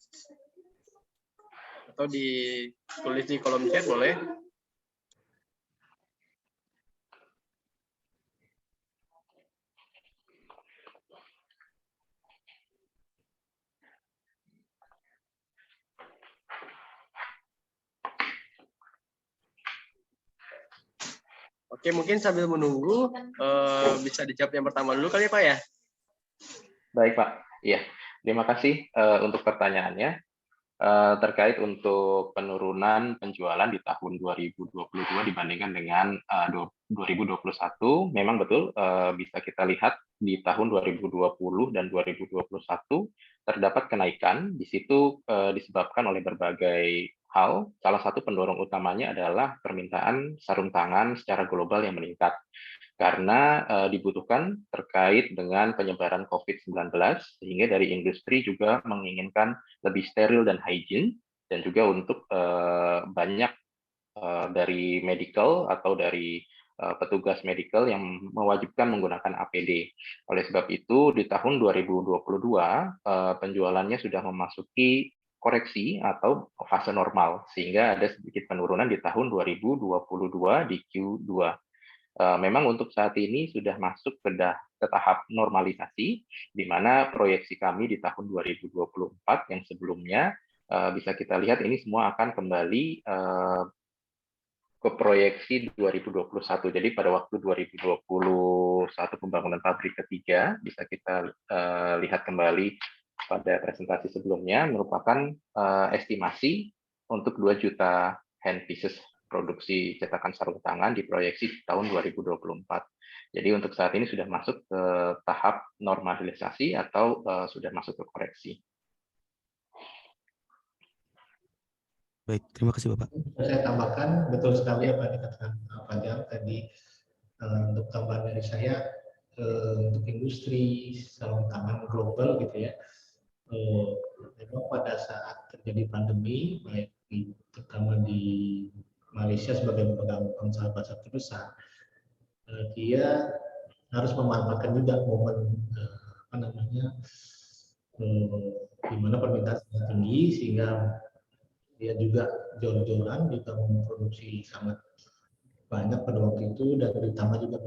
atau ditulis di kolom chat, boleh. Oke, mungkin sambil menunggu bisa dijawab yang pertama dulu kali ya, Pak ya? Baik, Pak. Iya, terima kasih untuk pertanyaannya. Terkait untuk penurunan penjualan di tahun 2022 dibandingkan dengan 2021, memang betul bisa kita lihat di tahun 2020 dan 2021 terdapat kenaikan. Di situ disebabkan oleh berbagai hal. Salah satu pendorong utamanya adalah permintaan sarung tangan secara global yang meningkat, karena dibutuhkan terkait dengan penyebaran COVID-19, sehingga dari industri juga menginginkan lebih steril dan hygiene, dan juga untuk banyak dari medical atau dari petugas medical yang mewajibkan menggunakan APD. Oleh sebab itu, di tahun 2022, penjualannya sudah memasuki koreksi atau fase normal, sehingga ada sedikit penurunan di tahun 2022 di Q2. Memang untuk saat ini sudah masuk ke tahap normalisasi, di mana proyeksi kami di tahun 2024 yang sebelumnya bisa kita lihat ini semua akan kembali ke proyeksi 2021. Jadi pada waktu 2021 pembangunan pabrik ketiga, bisa kita lihat kembali pada presentasi sebelumnya, merupakan estimasi untuk 2 juta hand pieces produksi cetakan sarung tangan diproyeksi di tahun 2024. Jadi untuk saat ini sudah masuk ke tahap normalisasi atau sudah masuk ke koreksi. Baik, terima kasih Bapak. Saya tambahkan, betul sekali apa yang dikatakan Pak Fajar tadi. Untuk tambahan dari saya, untuk industri sarung tangan global gitu ya, memang pada saat terjadi pandemi, baik terutama di Malaysia sebagai pemegang pangsa pasar terbesar, dia harus memanfaatkan juga momen di mana permintaan sangat tinggi, sehingga dia juga jor-joran juga memproduksi sangat banyak pada waktu itu, dan ditambah juga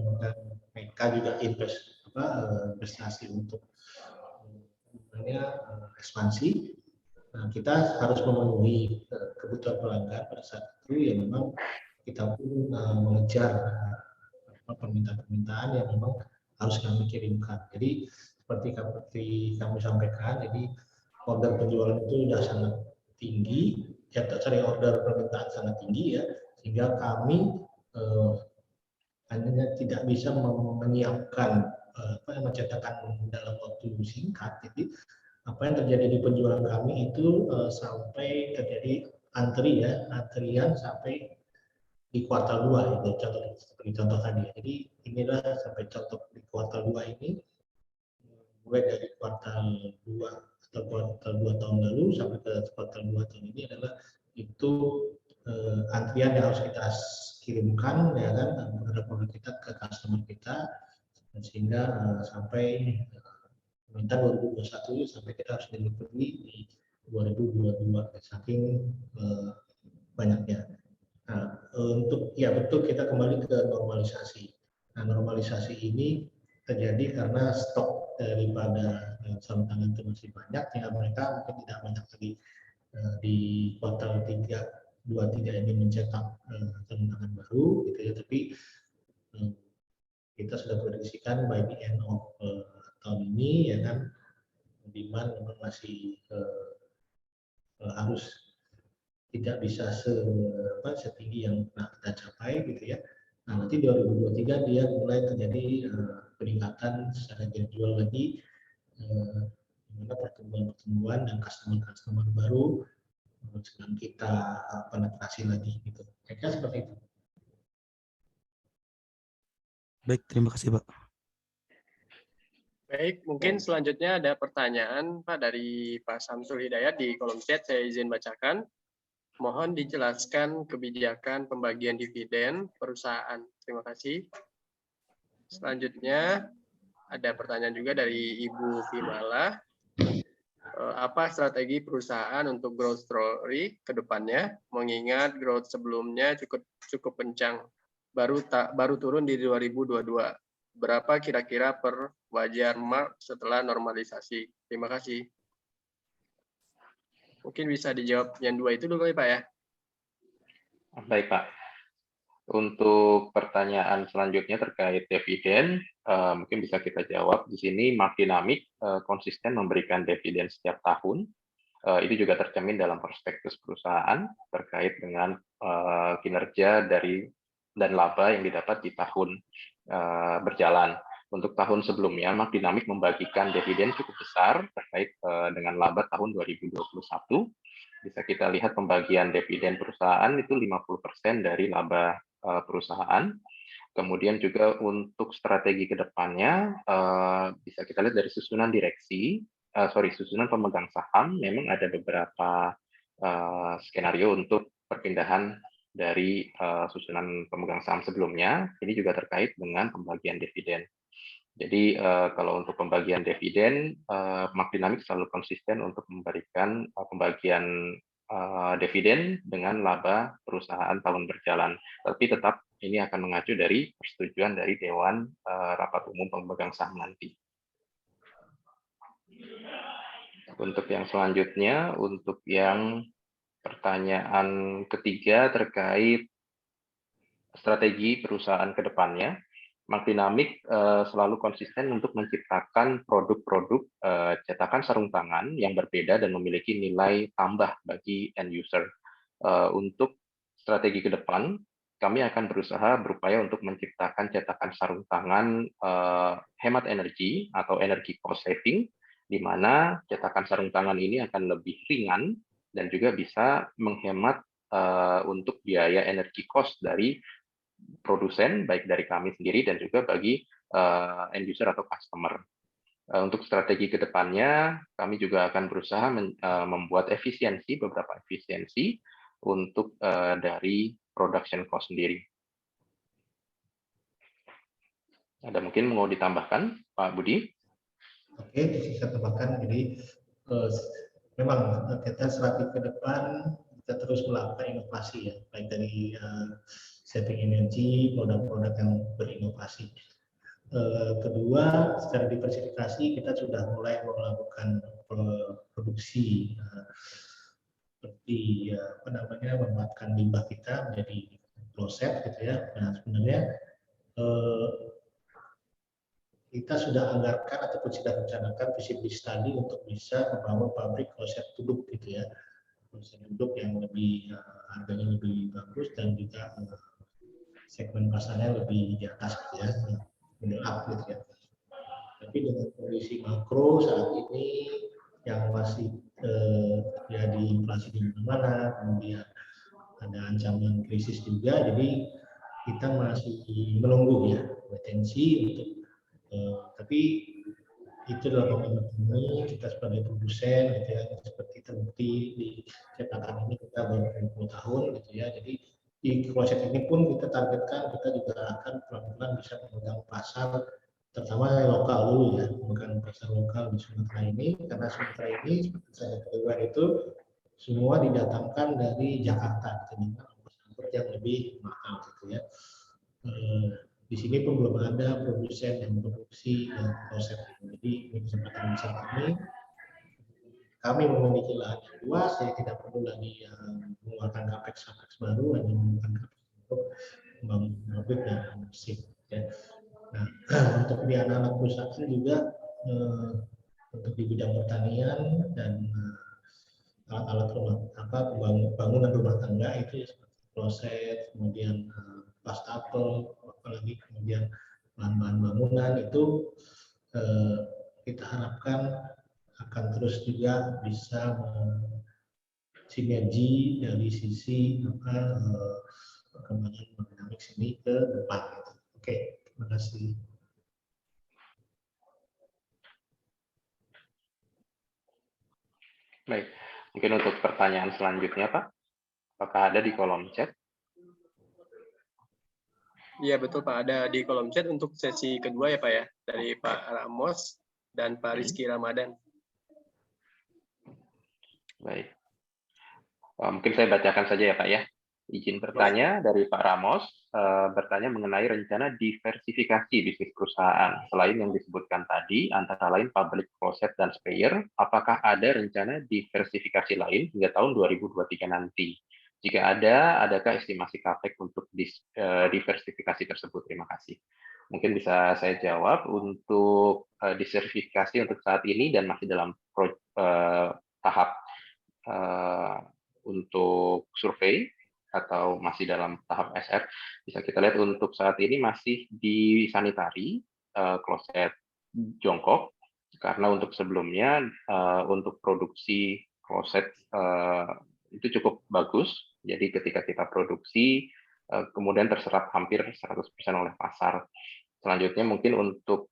mereka juga investasi untuk ekspansi. Nah, kita harus memenuhi kebutuhan pelanggan pada saat itu, ya memang kita pun mengejar permintaan-permintaan yang memang harus kami kirimkan. Jadi seperti kami sampaikan, jadi order penjualan itu sudah sangat tinggi, order permintaan sangat tinggi ya, sehingga kami hanya tidak bisa menyiapkan cetakan dalam waktu singkat. Jadi apa yang terjadi di penjualan kami itu sampai terjadi antrian sampai di kuartal 2 itu contoh tadi. Jadi inilah sampai contoh di kuartal 2 ini, mulai dari kuartal 2 atau kuartal 2 tahun lalu sampai ke kuartal 2 tahun ini adalah itu antrian yang harus kita kirimkan ya kan produk kita ke customer kita, sehingga sampai minta 2021 sampai kita harus delivery di 2022 saking banyaknya. Nah, untuk ya betul kita kembali ke normalisasi. Nah, normalisasi ini terjadi karena stok daripada sarung tangan itu masih banyak, ya mereka mungkin tidak banyak lagi di kuartal 2-3 ini mencetak sarung tangan baru gitu ya, tapi kita sudah prediksikan by the end of tahun ini ya kan, demand memang masih harus tidak bisa setinggi yang pernah kita capai gitu ya. Nah, nanti 2023 dia mulai terjadi peningkatan secara gradual lagi, di mana pertumbuhan dan customer baru sedang kita penetrasi lagi gitu. Kira-kira seperti itu. Baik, terima kasih Pak. Baik, mungkin selanjutnya ada pertanyaan Pak dari Pak Samsul Hidayat di kolom chat, saya izin bacakan. Mohon dijelaskan kebijakan pembagian dividen perusahaan. Terima kasih. Selanjutnya ada pertanyaan juga dari Ibu Vimala. Apa strategi perusahaan untuk growth story ke depannya, mengingat growth sebelumnya cukup kencang, baru turun di 2022. Berapa kira-kira per wajar mark setelah normalisasi? Terima kasih. Mungkin bisa dijawab yang dua itu dulu ya Pak ya. Baik Pak. Untuk pertanyaan selanjutnya terkait dividen, mungkin bisa kita jawab di sini. Mark Dynamics konsisten memberikan dividen setiap tahun. Itu juga tercermin dalam prospektus perusahaan terkait dengan kinerja dan laba yang didapat di tahun berjalan. Untuk tahun sebelumnya, Mark Dynamics membagikan dividen cukup besar terkait dengan laba tahun 2021. Bisa kita lihat pembagian dividen perusahaan itu 50% dari laba perusahaan. Kemudian juga untuk strategi ke depannya, bisa kita lihat dari susunan susunan pemegang saham, memang ada beberapa skenario untuk perpindahan dari susunan pemegang saham sebelumnya. Ini juga terkait dengan pembagian dividen. Jadi kalau untuk pembagian dividen, Mark Dynamics selalu konsisten untuk memberikan pembagian dividen dengan laba perusahaan tahun berjalan. Tapi tetap ini akan mengacu dari persetujuan dari Dewan Rapat Umum Pemegang Saham nanti. Untuk yang selanjutnya, untuk yang pertanyaan ketiga terkait strategi perusahaan ke depannya, Mark Dynamics selalu konsisten untuk menciptakan produk-produk cetakan sarung tangan yang berbeda dan memiliki nilai tambah bagi end user. Untuk strategi ke depan, kami akan berupaya untuk menciptakan cetakan sarung tangan hemat energi atau energi cost saving, di mana cetakan sarung tangan ini akan lebih ringan dan juga bisa menghemat untuk biaya energi cost dari produsen, baik dari kami sendiri dan juga bagi end user atau customer. Untuk strategi ke depannya, kami juga akan berusaha membuat beberapa efisiensi untuk dari production cost sendiri. Ada mungkin mau ditambahkan, Pak Budi? Oke, bisa tambahkan. Jadi memang kita strategi ke depan kita terus melakukan inovasi ya, baik dari saving energi, produk-produk yang berinovasi. Kedua, secara diversifikasi kita sudah mulai melakukan produksi seperti memanfaatkan limbah kita menjadi kloset gitu ya. Nah sebenarnya kita sudah anggarkan ataupun sudah rencanakan visibility study untuk bisa membangun pabrik kloset duduk gitu ya, kloset duduk yang lebih harganya lebih bagus dan juga segmen pasarnya lebih di atas gitu ya, middle up gitu ya. Tapi dengan kondisi makro saat ini yang masih terjadi inflasi di mana-mana, kemudian ada ancaman krisis juga, jadi kita masih menunggu ya potensi untuk tapi itu adalah komitmen kami, kita sebagai produsen gitu ya, seperti terbukti di cetakan ini kita baru 20 tahun gitu ya, jadi di kloset ini pun kita targetkan kita juga akan pelan-pelan bisa memegang pasar terutama lokal dulu ya, memegang pasar lokal di Sumatera ini, karena Sumatera ini seperti saya katakan itu semua didatangkan dari Jakarta gitu, dengan ongkos angkut yang lebih mahal gitu ya. di sini pun belum ada produsen yang produksi kloset. Jadi kesempatan besar kami memiliki lahan yang luas, jadi tidak perlu lagi mengeluarkan capex baru, hanya menggunakan capex untuk membangun pabrik dan mesin. Ya. Nah, untuk di anak-anak perusahaan juga untuk di bidang pertanian dan alat-alat bangunan rumah tangga itu ya, seperti kloset, kemudian wastafel, apalagi kemudian bahan-bahan bangunan itu kita harapkan akan terus juga bisa sinergi dari sisi perkembangan dynamics ini ke depan. Oke, terima kasih. Baik, mungkin untuk pertanyaan selanjutnya, Pak, apakah ada di kolom chat? Iya betul Pak, ada di kolom chat untuk sesi kedua ya Pak ya, dari Pak Ramos dan Pak Rizky Ramadan. Baik, mungkin saya bacakan saja ya Pak ya. Izin bertanya dari Pak Ramos, bertanya mengenai rencana diversifikasi bisnis perusahaan. Selain yang disebutkan tadi, antara lain public closet dan sprayer, apakah ada rencana diversifikasi lain hingga tahun 2023 nanti? Jika ada, adakah estimasi capex untuk diversifikasi tersebut? Terima kasih. Mungkin bisa saya jawab untuk diversifikasi untuk saat ini dan masih dalam tahap untuk survei atau masih dalam tahap SR, bisa kita lihat untuk saat ini masih di sanitary kloset jongkok, karena untuk sebelumnya untuk produksi kloset itu cukup bagus, jadi ketika kita produksi kemudian terserap hampir 100% oleh pasar. Selanjutnya mungkin untuk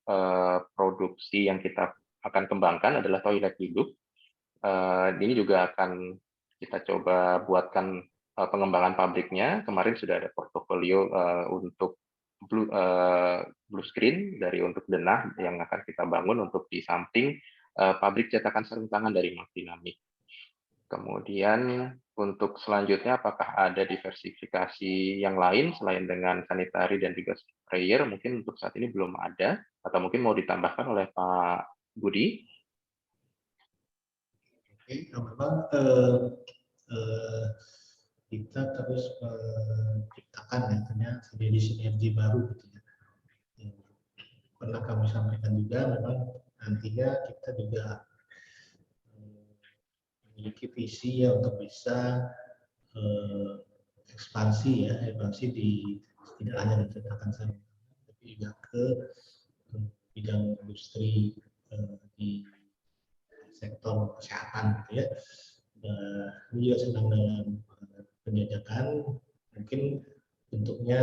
produksi yang kita akan kembangkan adalah toilet duduk. Ini juga akan kita coba buatkan pengembangan pabriknya. Kemarin sudah ada portofolio untuk blue screen dari untuk denah yang akan kita bangun untuk di samping pabrik cetakan sarung tangan dari Magdynamic. Kemudian untuk selanjutnya apakah ada diversifikasi yang lain selain dengan sanitary dan juga sprayer? Mungkin untuk saat ini belum ada, atau mungkin mau ditambahkan oleh Pak Budi. Oke, memang kita terus menciptakan sendiri sinergi baru gitu ya. Pernah kami sampaikan juga memang nantinya kita juga memiliki visi ya untuk bisa ekspansi tidak hanya menciptakan sarung tangan, tapi juga ke bidang industri di sektor kesehatan gitu ya. Ini juga sedang dalam penjajakan, mungkin bentuknya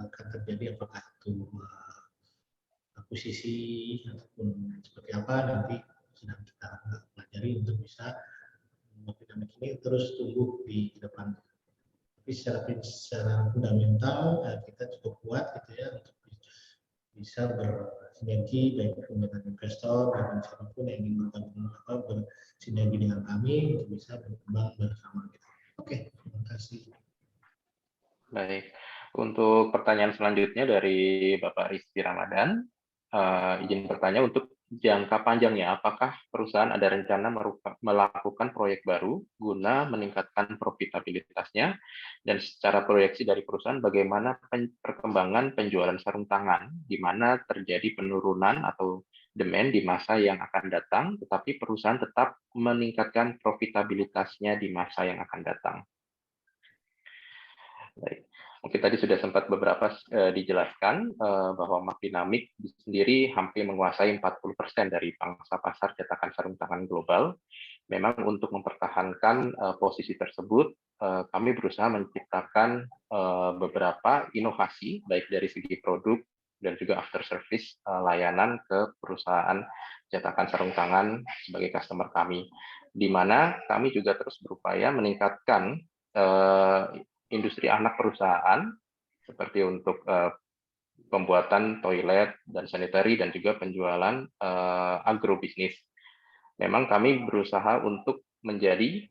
akan terjadi apakah itu akuisisi ataupun seperti apa, nanti sedang kita pelajari untuk bisa Magdynamic ini terus tumbuh di depan. Tapi secara fundamental kita cukup kuat gitu ya untuk bisa bersinergi baik dengan investor dan siapapun yang ingin bersinergi dengan kami untuk bisa berkembang bersama kita. Oke, terima kasih. Baik, untuk pertanyaan selanjutnya dari Bapak Rizky Ramadan, izin bertanya untuk jangka panjangnya, apakah perusahaan ada rencana melakukan proyek baru guna meningkatkan profitabilitasnya, dan secara proyeksi dari perusahaan bagaimana perkembangan penjualan sarung tangan, di mana terjadi penurunan atau demand di masa yang akan datang, tetapi perusahaan tetap meningkatkan profitabilitasnya di masa yang akan datang. Baik. Mungkin tadi sudah sempat beberapa dijelaskan bahwa Magdynamic sendiri hampir menguasai 40% dari pangsa pasar cetakan sarung tangan global. Memang untuk mempertahankan posisi tersebut, kami berusaha menciptakan beberapa inovasi, baik dari segi produk dan juga after service layanan ke perusahaan cetakan sarung tangan sebagai customer kami, di mana kami juga terus berupaya meningkatkan industri anak perusahaan seperti untuk pembuatan toilet dan sanitary dan juga penjualan agrobisnis. Memang kami berusaha untuk menjadi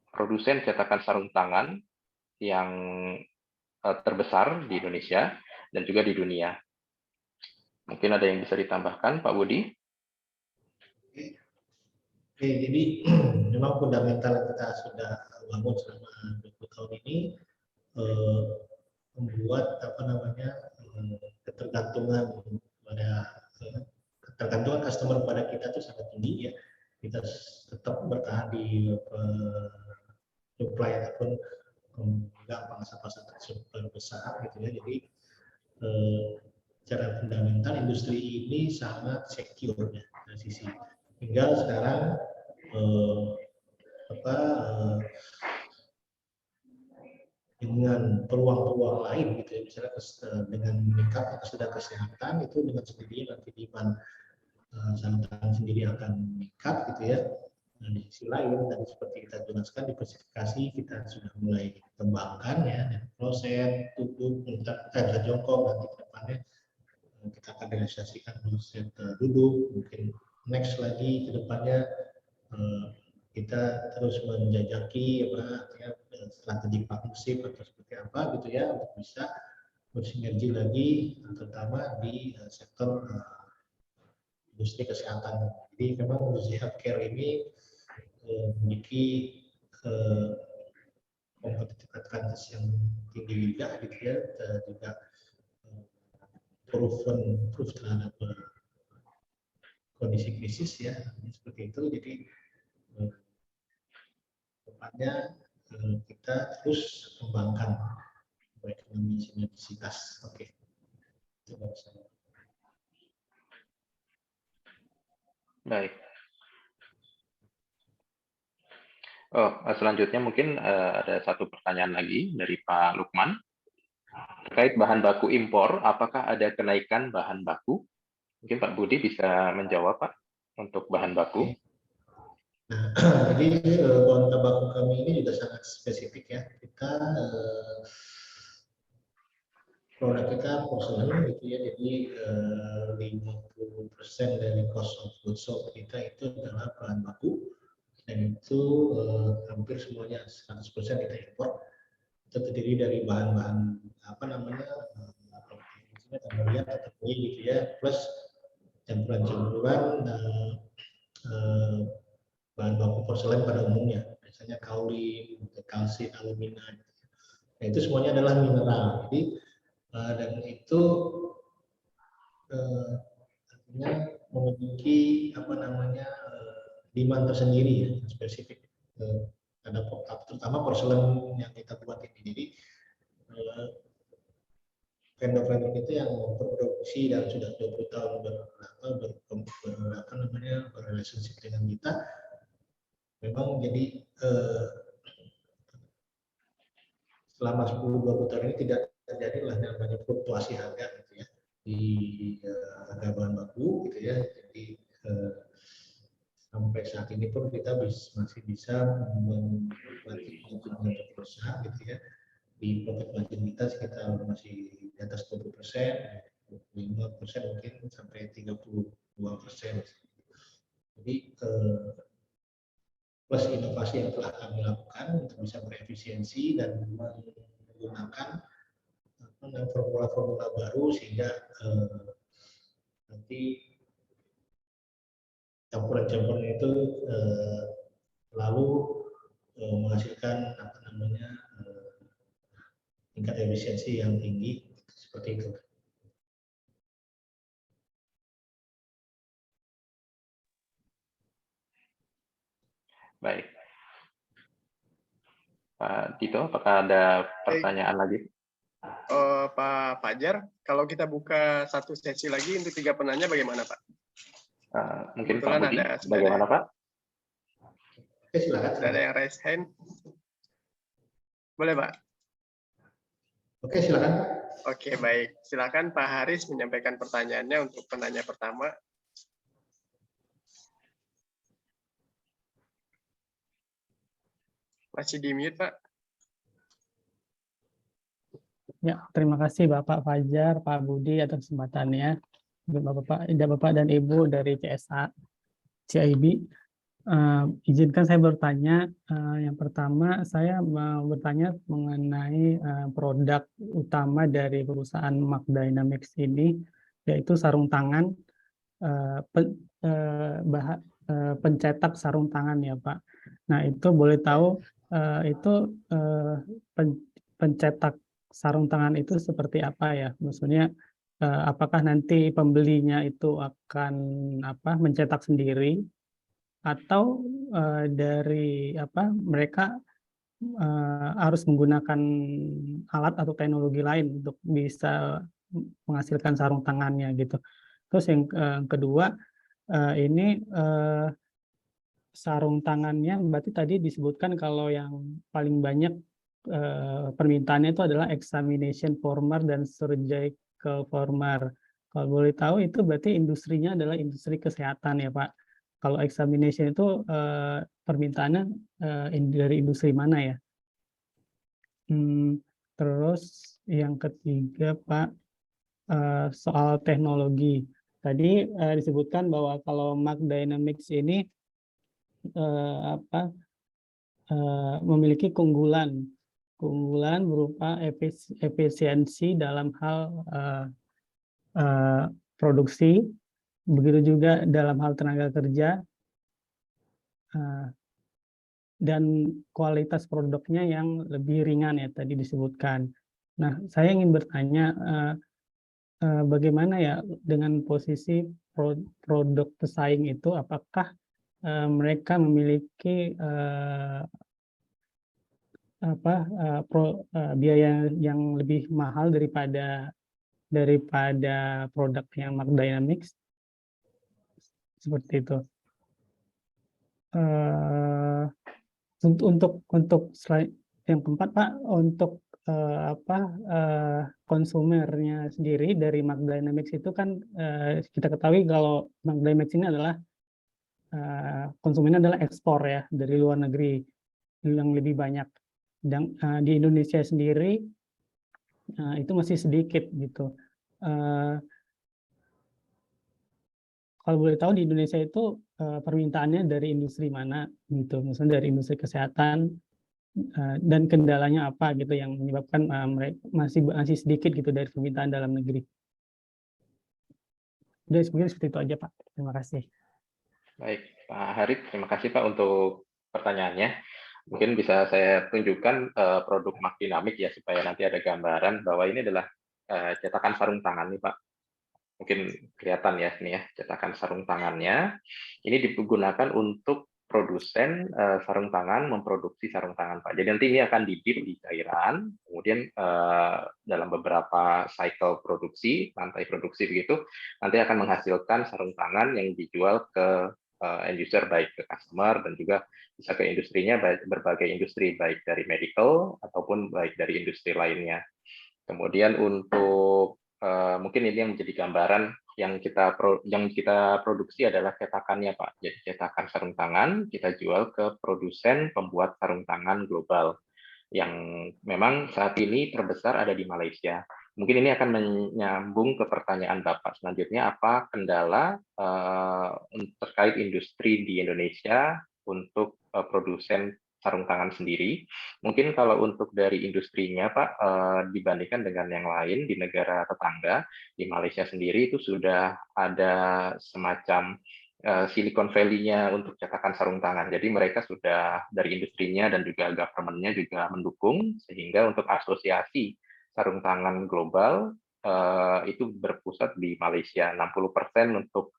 produsen cetakan sarung tangan yang terbesar di Indonesia dan juga di dunia. Mungkin ada yang bisa ditambahkan, Pak Budi? Oke, jadi memang fundamental yang kita sudah bangun selama 20 tahun ini membuat ketergantungan customer pada kita itu sangat tinggi ya. Kita tetap bertahan di supply ataupun enggak pasar besar gitu ya. Jadi secara fundamental industri ini sangat secure ya dari sisi. Tinggal sekarang dengan peluang-peluang lain gitu ya, misalnya dengan meningkat kesudahan kesehatan itu dengan sendirinya nanti demand santan sendiri akan meningkat gitu ya. Dan di sisi lain tadi seperti kita jelaskan diversifikasi kita sudah mulai kembangkan ya, dan kloset, duduk, kita jongkok nanti ke depannya kita akan realisasikan kloset duduk, mungkin next lagi ke depannya kita terus menjajaki strategi partnership atau seperti apa gitu ya untuk bisa bersinergi lagi terutama di sektor industri kesehatan. Jadi memang industri healthcare ini memiliki competitive advantage yang tinggi juga gitu ya, juga proof terhadap kondisi krisis ya seperti itu. Jadi depannya kita terus kembangkan ekonomi sinergisitas. Oke. Terima kasih. Baik. Selanjutnya mungkin ada satu pertanyaan lagi dari Pak Lukman. Terkait bahan baku impor, apakah ada kenaikan bahan baku? Mungkin Pak Budi bisa menjawab, Pak, untuk bahan baku. Nah, jadi bahan baku kami ini juga sangat spesifik ya. Kita produk kita porcelain gitu ya, jadi 50% dari cost of goods sold kita itu adalah bahan baku, dan itu hampir semuanya 100% kita impor. Itu terdiri dari bahan-bahan lihat atau gitu ya, plus campuran-campuran bahan baku porselen pada umumnya, biasanya kaolin, kalsit, alumina. Nah, itu semuanya adalah mineral. Jadi dan itu artinya memiliki demand tersendiri ya, spesifik. Ada terutama porselen yang kita buat ini. Jadi vendor-vendor itu yang memproduksi dan sudah 20 tahun berrelationship dengan kita, memang jadi selama 10-20 tahun ini tidak terjadi namanya fluktuasi harga gitu ya di harga bahan baku gitu ya. Jadi sampai saat ini pun kita masih bisa menikmati keuntungan perusahaan gitu ya. Di profit margin kita sekitar masih di atas 20%, 25% mungkin sampai 32%. Jadi plus inovasi yang telah kami lakukan untuk bisa berefisiensi dan menggunakan formula-formula baru sehingga nanti campuran-campuran itu lalu menghasilkan tingkat efisiensi yang tinggi seperti itu. Baik. Pak Tito, apakah ada pertanyaan lagi? Pak Fajar, kalau kita buka satu sesi lagi untuk 3 penanya bagaimana, Pak? Mungkin Pak Budi, bagaimana Pak? Oke, silakan. Sudah ada yang raise hand? Boleh, Pak? Oke, silakan. Oke, baik. Silakan Pak Haris menyampaikan pertanyaannya untuk penanya pertama. Masih di mute, Pak. Ya, terima kasih Bapak Fajar, Pak Budi atas kesempatannya. Bapak dan Ibu dari CSA, CIB. Izinkan saya bertanya. Yang pertama, saya mau bertanya mengenai produk utama dari perusahaan Mark Dynamics ini, yaitu sarung tangan, pencetak sarung tangan ya Pak. Nah itu boleh tahu itu pencetak sarung tangan itu seperti apa ya? Maksudnya apakah nanti pembelinya itu akan mencetak sendiri, atau dari mereka harus menggunakan alat atau teknologi lain untuk bisa menghasilkan sarung tangannya gitu. Terus yang kedua, ini sarung tangannya berarti tadi disebutkan kalau yang paling banyak permintaannya itu adalah examination former dan surgical former. Kalau boleh tahu itu berarti industrinya adalah industri kesehatan ya Pak. Kalau examination itu permintaannya dari industri mana ya? Terus yang ketiga Pak, soal teknologi. Tadi disebutkan bahwa kalau Mark Dynamics ini memiliki keunggulan berupa efisiensi dalam hal produksi, begitu juga dalam hal tenaga kerja, dan kualitas produknya yang lebih ringan ya tadi disebutkan. Nah, saya ingin bertanya bagaimana ya dengan posisi produk pesaing itu, apakah mereka memiliki biaya yang lebih mahal daripada produknya Mark Dynamics, seperti itu. Untuk slide yang keempat Pak, untuk konsumernya sendiri dari Mark Dynamics itu kan kita ketahui kalau Mark Dynamics ini adalah konsumennya adalah ekspor ya, dari luar negeri yang lebih banyak. Dan di Indonesia sendiri itu masih sedikit gitu. Kalau boleh tahu di Indonesia itu permintaannya dari industri mana gitu, misalnya dari industri kesehatan, dan kendalanya apa gitu yang menyebabkan mereka masih sedikit gitu dari permintaan dalam negeri. Udah, mungkin seperti itu aja Pak. Terima kasih. Baik, Pak Harip, terima kasih Pak untuk pertanyaannya. Mungkin bisa saya tunjukkan produk Mark Dynamics ya, supaya nanti ada gambaran bahwa ini adalah cetakan sarung tangan nih Pak. Mungkin kelihatan ya ini ya, cetakan sarung tangannya. Ini digunakan untuk produsen sarung tangan memproduksi sarung tangan Pak. Jadi nanti ini akan didip di cairan, kemudian dalam beberapa cycle produksi, rantai produksi begitu, nanti akan menghasilkan sarung tangan yang dijual ke end user, baik ke customer dan juga bisa ke industrinya, baik berbagai industri, baik dari medical ataupun baik dari industri lainnya. Kemudian untuk mungkin ini yang menjadi gambaran yang kita produksi adalah cetakannya Pak. Jadi cetakan sarung tangan kita jual ke produsen pembuat sarung tangan global yang memang saat ini terbesar ada di Malaysia. Mungkin ini akan menyambung ke pertanyaan Bapak selanjutnya, apa kendala terkait industri di Indonesia untuk produsen sarung tangan sendiri. Mungkin kalau untuk dari industrinya Pak, dibandingkan dengan yang lain di negara tetangga, di Malaysia sendiri itu sudah ada semacam Silicon Valley-nya untuk cetakan sarung tangan. Jadi mereka sudah dari industrinya dan juga government-nya juga mendukung, sehingga untuk asosiasi sarung tangan global itu berpusat di Malaysia. 60% untuk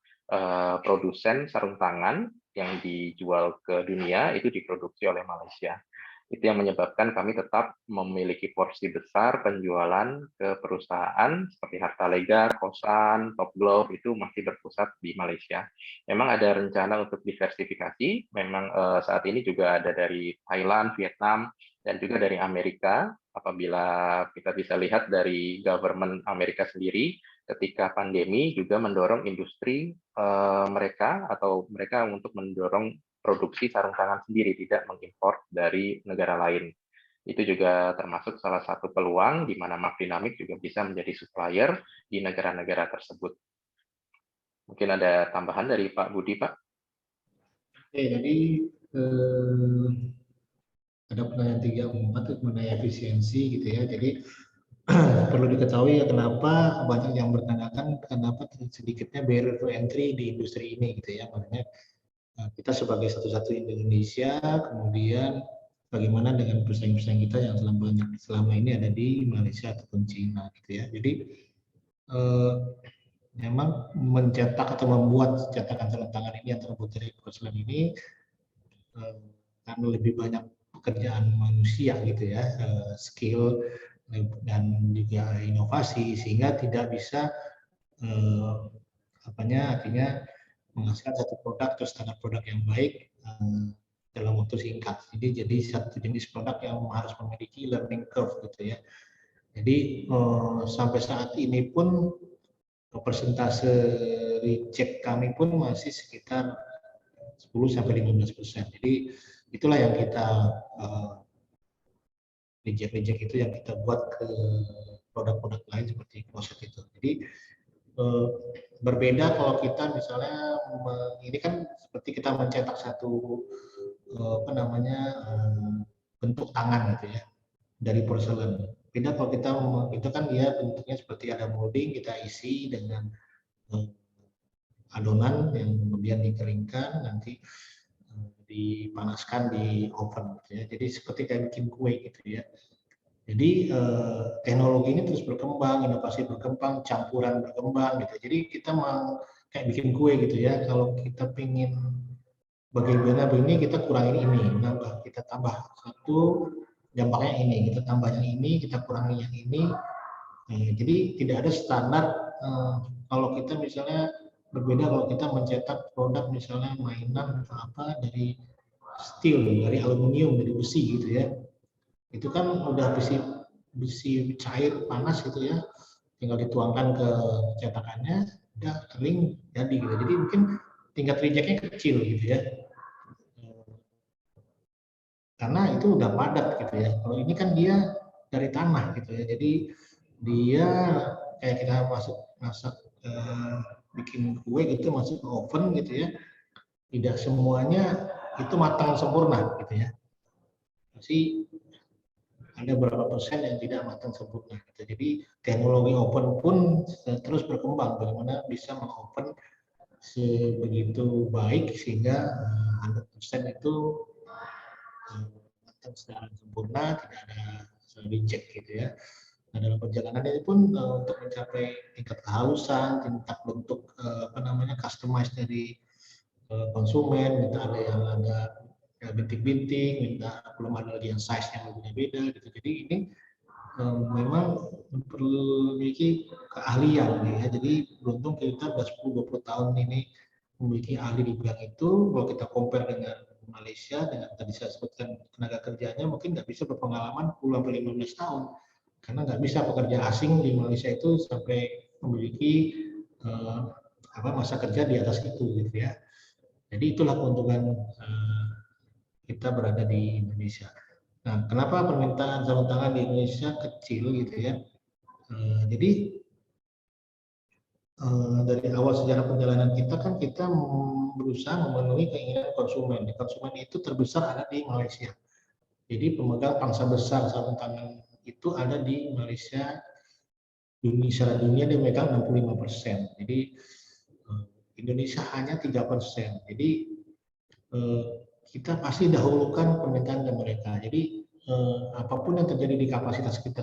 produsen sarung tangan yang dijual ke dunia itu diproduksi oleh Malaysia. Itu yang menyebabkan kami tetap memiliki porsi besar penjualan ke perusahaan seperti Harta Lega, Kosan, Top Glove itu masih berpusat di Malaysia. Memang ada rencana untuk diversifikasi, memang saat ini juga ada dari Thailand, Vietnam, dan juga dari Amerika. Apabila kita bisa lihat dari government Amerika sendiri, ketika pandemi juga mendorong industri mereka untuk mendorong produksi sarung tangan sendiri, tidak mengimpor dari negara lain. Itu juga termasuk salah satu peluang di mana Mark Dynamics juga bisa menjadi supplier di negara-negara tersebut. Mungkin ada tambahan dari Pak Budi, Pak? Oke, jadi ada pertanyaan 34 mengenai efisiensi gitu ya. Jadi perlu diketahui ya kenapa banyak yang bertanyakan kenapa sedikitnya barrier to entry di industri ini gitu ya. Makanya kita sebagai satu-satunya di Indonesia, kemudian bagaimana dengan pesaing-pesaing kita yang selama ini ada di Malaysia ataupun Cina gitu ya. Jadi memang mencetak atau membuat cetakan tangan ini yang terbuat dari porselen ini karena lebih banyak pekerjaan manusia gitu ya, skill dan juga inovasi sehingga tidak bisa artinya menghasilkan satu produk atau standar produk yang baik dalam waktu singkat. Jadi satu jenis produk yang harus memiliki learning curve gitu ya. Jadi sampai saat ini pun persentase reject kami pun masih sekitar 10-15%. Jadi itulah yang kita reject itu yang kita buat ke produk-produk lain seperti kloset itu. Jadi berbeda kalau kita misalnya ini kan seperti kita mencetak satu bentuk tangan gitu ya dari porselen. Beda kalau kita itu kan dia bentuknya seperti ada molding, kita isi dengan adonan yang kemudian dikeringkan, nanti dipanaskan di oven gitu ya. Jadi seperti kayak bikin kue gitu ya. Jadi teknologi ini terus berkembang, inovasi berkembang, campuran berkembang gitu. Jadi kita mau kayak bikin kue gitu ya. Kalau kita pingin bagaimana begini, kita kurangin ini, nambah, kita tambah satu, dampaknya ini, kita tambah yang ini, kita kurangi yang ini. Jadi tidak ada standar. Kalau kita misalnya berbeda kalau kita mencetak produk misalnya mainan atau apa dari steel, dari aluminium, dari besi gitu ya. Itu kan udah besi cair panas gitu ya, tinggal dituangkan ke cetakannya, udah kering jadi gitu. Jadi mungkin tingkat rejectnya kecil gitu ya, karena itu udah padat gitu ya. Kalau ini kan dia dari tanah gitu ya, jadi dia kayak kita masak bikin kue gitu, masuk ke oven gitu ya, tidak semuanya itu matang sempurna gitu ya, masih ada berapa persen yang tidak matang sempurna gitu. Jadi teknologi oven pun terus berkembang, bagaimana bisa mengoven sebegitu baik sehingga 100% itu matang secara sempurna, tidak ada reject gitu ya. Nah, dalam perjalanan ini pun untuk mencapai tingkat kehalusan, tingkat bentuk customize dari konsumen, minta ada yang ada bintik-bintik, minta belum ada lagi yang size yang berbeda-beda gitu. Jadi ini memang perlu memiliki keahlian ya. Jadi beruntung kita sudah 10-20 tahun ini memiliki ahli di bidang itu. Kalau kita compare dengan Malaysia, dengan tadi saya sebutkan tenaga kerjanya mungkin nggak bisa berpengalaman 10-15 tahun. Karena nggak bisa pekerja asing di Malaysia itu sampai memiliki masa kerja di atas itu gitu ya. Jadi itulah keuntungan kita berada di Indonesia. Nah, kenapa permintaan sarung tangan di Indonesia kecil gitu ya? Jadi dari awal sejarah perjalanan kita kan kita berusaha memenuhi keinginan konsumen. Konsumen itu terbesar ada di Malaysia. Jadi pemegang pangsa besar sarung tangan itu ada di Malaysia. Secara dunia dia memegang 65%. Jadi Indonesia hanya 3%. Jadi kita pasti dahulukan permintaan ke mereka. Jadi apapun yang terjadi di kapasitas kita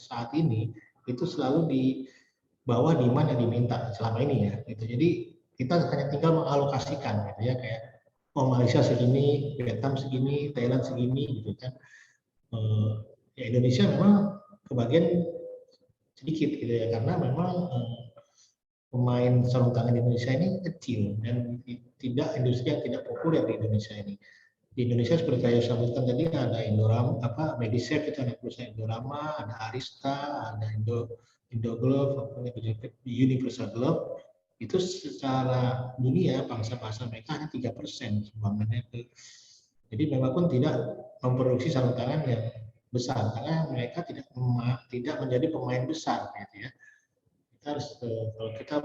saat ini itu selalu di bawah demand yang diminta selama ini ya. Gitu. Jadi kita hanya tinggal mengalokasikan gitu ya, kayak Malaysia segini, Vietnam segini, Thailand segini gitu kan. Ya Indonesia memang kebagian sedikit gitu ya, karena memang pemain sarung tangan di Indonesia ini kecil dan tidak industri yang tidak populer di Indonesia ini. Di Indonesia seperti saya sebutkan tadi ada Indorama, Medisafe itu ada perusahaan Indorama, ada Arista, ada Indogrove, Universal Glove. Itu secara dunia pangsa-pasar mereka hanya 3% sumbangannya itu. Jadi memang pun tidak memproduksi sarung tangan yang besar karena mereka tidak menjadi pemain besar gitu ya. Kita harus kalau kita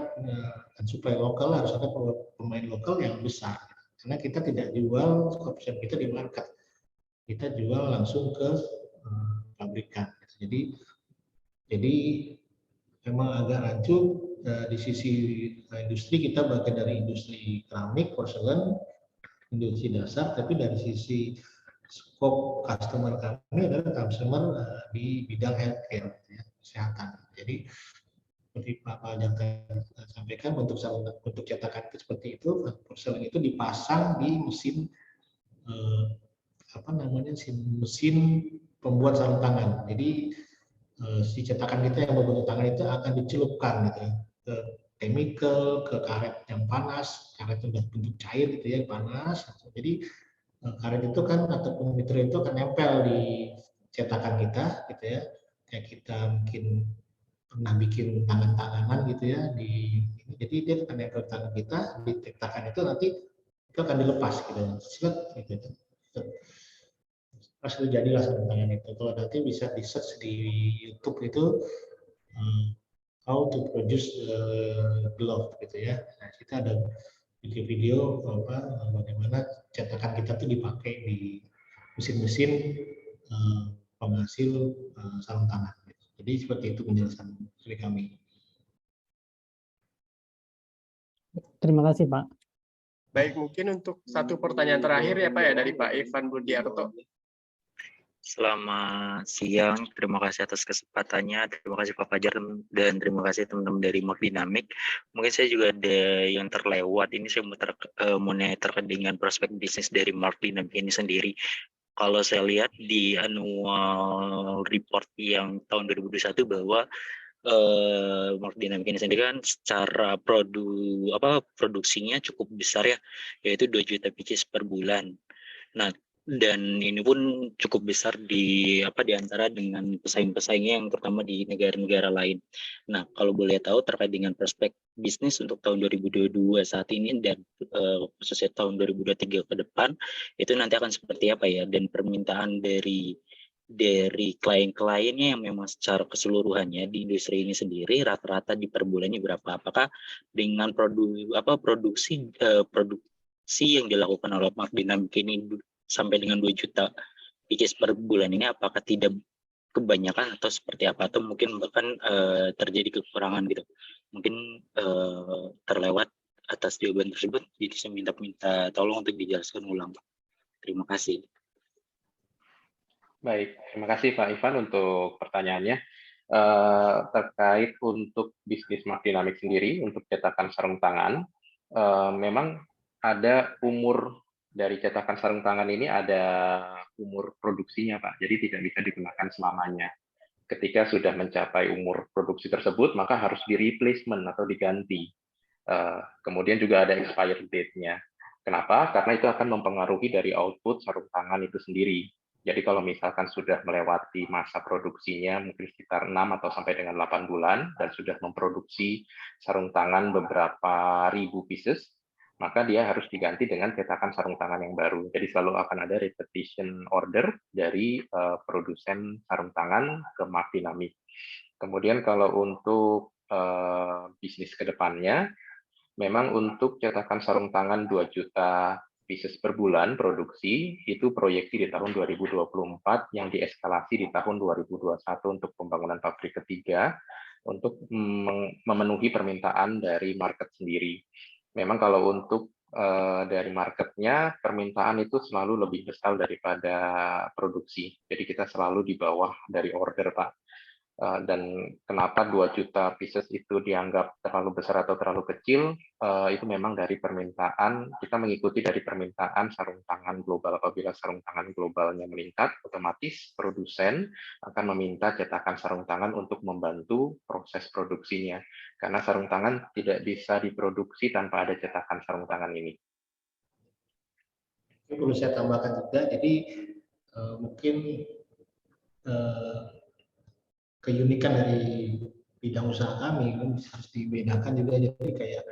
supply lokal harus ada pemain lokal yang besar. karena kita tidak jual koefisien kita di market, kita jual langsung ke pabrikan. Jadi memang agak rancu di sisi industri, kita bagian dari industri keramik, porselen, industri dasar, tapi dari sisi scope customer kami adalah customer di bidang healthcare, ya, kesehatan. Jadi seperti Pak Fajar sampaikan, untuk cetakan itu seperti itu, porselen itu dipasang di mesin mesin pembuat sarung tangan. Jadi si cetakan kita yang berbentuk tangan itu akan dicelupkan gitu ya, ke chemical, ke karet yang panas, karet yang berbentuk cair gitu ya, panas. Jadi karet itu kan ataupun material itu akan nempel di cetakan kita gitu ya. Kayak kita mungkin pernah bikin tangan-tanganan gitu ya, jadi dia akan nempel di tangan kita, di cetakan itu nanti itu akan dilepas gitu, gitu. Pas itu jadilah sarung tangan itu. Kalau nanti bisa di search di YouTube itu how to produce glove gitu ya. Nah, kita ada video-video bagaimana cetakan kita tuh dipakai di mesin-mesin penghasil sarung tangan. Jadi seperti itu penjelasan dari kami. Terima kasih, Pak. Baik, mungkin untuk satu pertanyaan terakhir ya Pak ya, dari Pak Ivan Budiarto. Selamat siang, terima kasih atas kesempatannya, terima kasih Pak Fajar dan terima kasih teman-teman dari Mark Dynamic. Mungkin saya juga ada yang terlewat, ini saya mau terkait dengan prospek bisnis dari Mark Dynamic ini sendiri. Kalau saya lihat di annual report yang tahun 2021 bahwa Mark Dynamic ini sendiri kan secara produksinya cukup besar ya, yaitu 2 juta pieces per bulan. Nah, dan ini pun cukup besar di antara dengan pesaing-pesaingnya yang terutama di negara-negara lain. Nah, kalau boleh tahu terkait dengan prospek bisnis untuk tahun 2022 saat ini dan khususnya tahun 2023 ke depan itu nanti akan seperti apa ya, dan permintaan dari klien-kliennya yang memang secara keseluruhannya di industri ini sendiri rata-rata di per bulannya berapa? Apakah dengan produksi yang dilakukan oleh Mark Dynamic ini sampai dengan 2 juta pieces per bulan ini apakah tidak kebanyakan atau seperti apa, atau mungkin bahkan terjadi kekurangan gitu? Mungkin terlewat atas jawaban tersebut, jadi saya minta tolong untuk dijelaskan ulang. Terima kasih. Baik, terima kasih Pak Ivan untuk pertanyaannya. Terkait untuk bisnis Mark Dynamic sendiri untuk cetakan sarung tangan, memang ada umur dari cetakan sarung tangan ini, ada umur produksinya Pak, jadi tidak bisa digunakan selamanya. Ketika sudah mencapai umur produksi tersebut, maka harus di replacement atau diganti. Kemudian juga ada expired date-nya. Kenapa? Karena itu akan mempengaruhi dari output sarung tangan itu sendiri. Jadi kalau misalkan sudah melewati masa produksinya mungkin sekitar 6 atau sampai dengan 8 bulan dan sudah memproduksi sarung tangan beberapa ribu pieces, maka dia harus diganti dengan cetakan sarung tangan yang baru. Jadi selalu akan ada repetition order dari produsen sarung tangan ke Mark Dynamic. Kemudian kalau untuk bisnis ke depannya, memang untuk cetakan sarung tangan 2 juta pieces per bulan produksi, itu proyeksi di tahun 2024 yang dieskalasi di tahun 2021 untuk pembangunan pabrik ketiga untuk memenuhi permintaan dari market sendiri. Memang kalau untuk dari marketnya, permintaan itu selalu lebih besar daripada produksi. Jadi kita selalu di bawah dari order, Pak. Dan kenapa 2 juta pieces itu dianggap terlalu besar atau terlalu kecil, itu memang dari permintaan, kita mengikuti dari permintaan sarung tangan global. Apabila sarung tangan globalnya meningkat, otomatis produsen akan meminta cetakan sarung tangan untuk membantu proses produksinya. Karena sarung tangan tidak bisa diproduksi tanpa ada cetakan sarung tangan ini. Ini perlu saya tambahkan juga, jadi mungkin keunikan dari bidang usaha kami harus dibedakan juga. Jadi kayak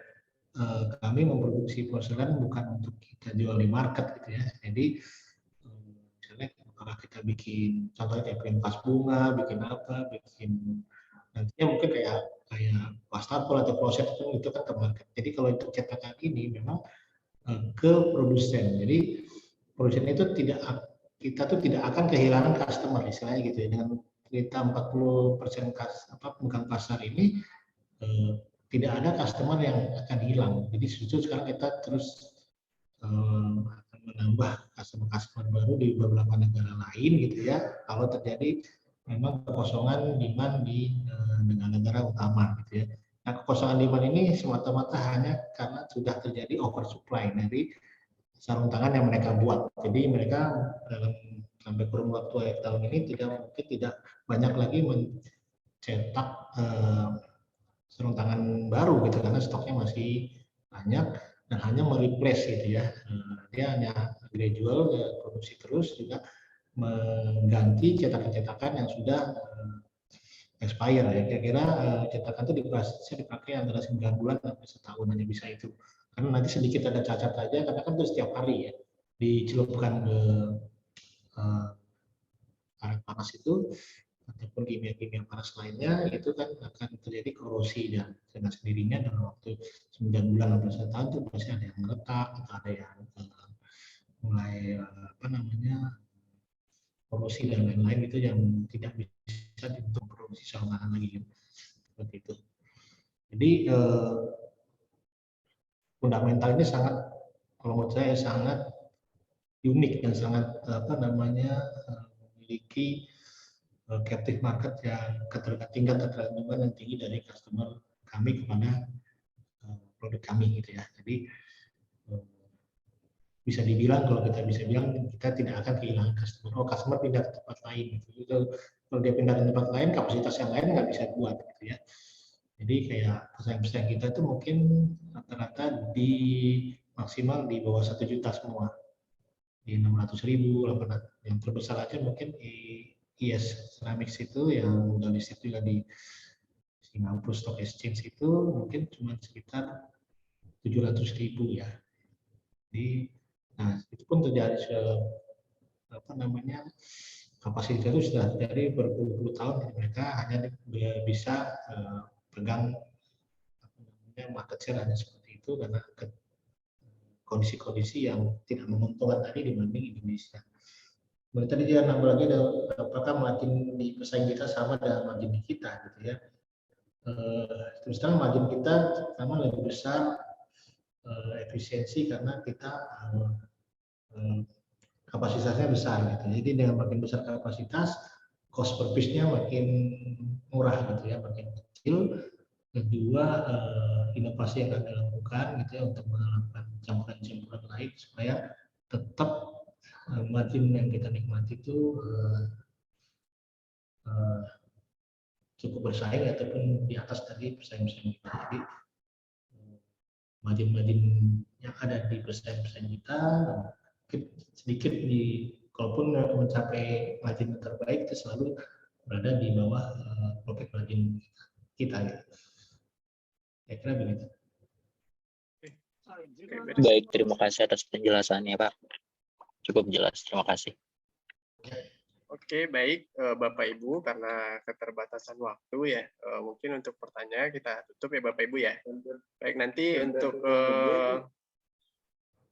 kami memproduksi porselen bukan untuk kita jual di market gitu ya. Jadi misalnya apakah kita bikin, contohnya kayak bikin vas bunga, bikin apa, bikin nantinya mungkin kayak wastafel atau kloset itu kan ke market. Jadi kalau untuk cetakan ini memang ke produsen. Jadi produsen itu kita tuh tidak akan kehilangan customer istilahnya gitu ya. Dengan kita 40% pemegang pasar ini tidak ada customer yang akan hilang. Jadi justru sekarang kita terus akan menambah customer baru di beberapa negara lain gitu ya. Kalau terjadi memang kekosongan demand di negara-negara utama gitu ya. Nah, kekosongan demand ini semata-mata hanya karena sudah terjadi oversupply dari sarung tangan yang mereka buat. Jadi mereka dalam sampai kurun waktu akhir tahun ini tidak banyak lagi mencetak sarung tangan baru gitu karena stoknya masih banyak dan hanya mereplace gitu ya. Dia hanya gradual produksi terus juga mengganti cetakan-cetakan yang sudah expire ya. Kira-kira cetakan itu bisa dipakai antara 9 bulan sampai setahun hanya bisa itu. Karena nanti sedikit ada cacat aja karena kan itu setiap hari ya dicelupkan ke air panas itu ataupun kimia-kimia panas lainnya itu kan akan terjadi korosi dan dengan sendirinya dalam waktu 9 bulan atau 1 tahun itu pasti ada yang retak atau ada yang mulai korosi dan lain-lain itu yang tidak bisa diproduksi selama lagi seperti itu. Jadi fundamental ini sangat, kalau menurut saya sangat unik dan sangat memiliki captive market yang tingkat ketergantungan yang tinggi dari customer kami kepada produk kami gitu ya. Jadi bisa dibilang kalau kita bisa bilang kita tidak akan kehilangan customer. Oh, customer pindah ke tempat lain gitu. Kalau dia pindah ke tempat lain, kapasitas yang lain nggak bisa buat gitu ya. Jadi kayak pesaing-pesaing kita itu mungkin rata-rata di maksimal di bawah 1 juta semua. Di 600.000, 800, yang terbesar aja mungkin di IS Ceramics itu yang udah listed juga di Singapore Stock Exchange itu mungkin cuma sekitar 700.000 ya. Jadi, nah itu pun terjadi kapasitas itu sudah dari berpuluh-puluh tahun mereka hanya bisa pegang market share hanya seperti itu karena kondisi-kondisi yang tidak menguntungkan tadi dibanding Indonesia. Kemudian tadi dia nambah lagi apakah margin di pesaing kita sama dengan margin di kita gitu ya. Terus terang margin kita pertama lebih besar efisiensi karena kita kapasitasnya besar gitu. Jadi dengan makin besar kapasitas, cost per piece-nya makin murah gitu ya, makin kecil. Kedua, inovasi yang kami lakukan gitu ya untuk melakukan campuran-campuran lain supaya tetap margin yang kita nikmati itu cukup bersaing ataupun di atas tadi pesaing-pesaing kita. Jadi margin-margin yang ada di pesaing-pesaing kita sedikit kalaupun mencapai margin terbaik itu selalu berada di bawah profit margin kita gitu. Saya kira begitu. Baik, terima kasih atas penjelasannya, Pak. Cukup jelas, terima kasih. Oke, baik Bapak Ibu, karena keterbatasan waktu ya, mungkin untuk pertanyaan kita tutup ya Bapak Ibu ya. Baik, nanti untuk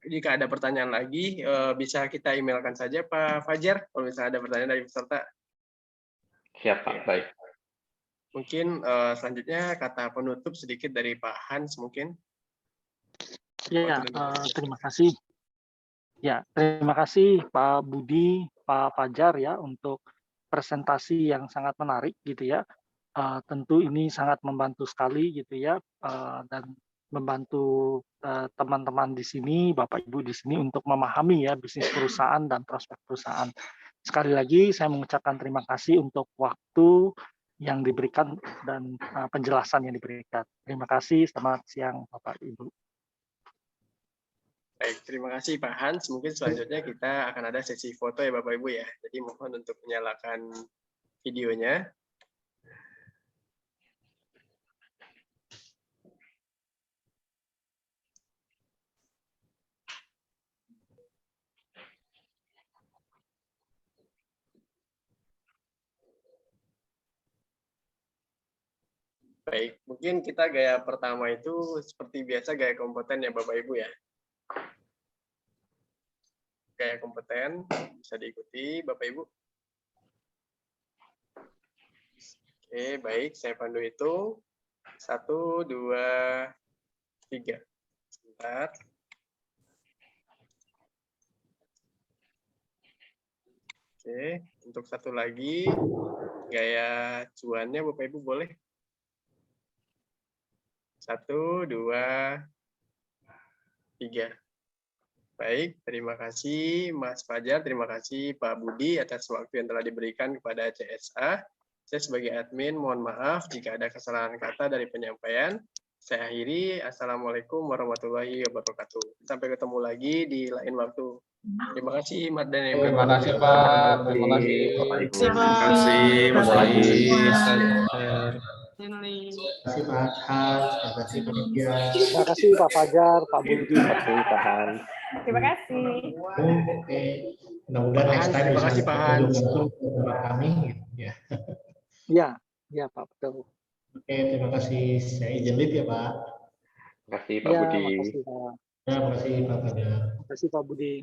jika ada pertanyaan lagi bisa kita emailkan saja Pak Fajar kalau misalnya ada pertanyaan dari peserta. Siap Pak, baik. Mungkin selanjutnya kata penutup sedikit dari Pak Hans mungkin. Ya, terima kasih. Ya, terima kasih Pak Budi, Pak Fajar ya untuk presentasi yang sangat menarik gitu ya. Tentu ini sangat membantu sekali gitu ya dan membantu teman-teman di sini, Bapak Ibu di sini untuk memahami ya bisnis perusahaan dan prospek perusahaan. Sekali lagi saya mengucapkan terima kasih untuk waktu yang diberikan dan penjelasan yang diberikan. Terima kasih, selamat siang Bapak Ibu. Baik, terima kasih Pak Hans. Mungkin selanjutnya kita akan ada sesi foto ya Bapak Ibu ya. Jadi mohon untuk menyalakan videonya. Baik, mungkin kita gaya pertama itu seperti biasa gaya kompeten ya Bapak Ibu ya. gaya kompeten, bisa diikuti Bapak Ibu. Oke, baik, saya pandu hitung. 1, 2, 3. Sebentar. Oke, untuk satu lagi, gaya cuannya Bapak Ibu boleh. 1, 2, 3. Baik, terima kasih Mas Fajar, terima kasih Pak Budi atas waktu yang telah diberikan kepada CSA. Saya sebagai admin mohon maaf jika ada kesalahan kata dari penyampaian. Saya akhiri. Assalamualaikum warahmatullahi wabarakatuh. Sampai ketemu lagi di lain waktu. Terima kasih Mas dan Ibu. Terima kasih Pak. Terima kasih. Terima kasih Mas Lagi. Terima kasih Pak Hans, terima kasih panitia. Terima kasih Pak Fajar, Pak Budi. Terima kasih Pak Hans. Terima kasih. Oke, mudah-mudahan next time Terima kasih Pak Hans. langsung ke tempat kami. Ya. Ya Pak, betul. Oke, terima kasih. Saya izin lead ya Pak. Terima kasih Pak Ya, Budi. makasih Pak. Terima kasih Pak Fajar. Terima kasih Pak Budi.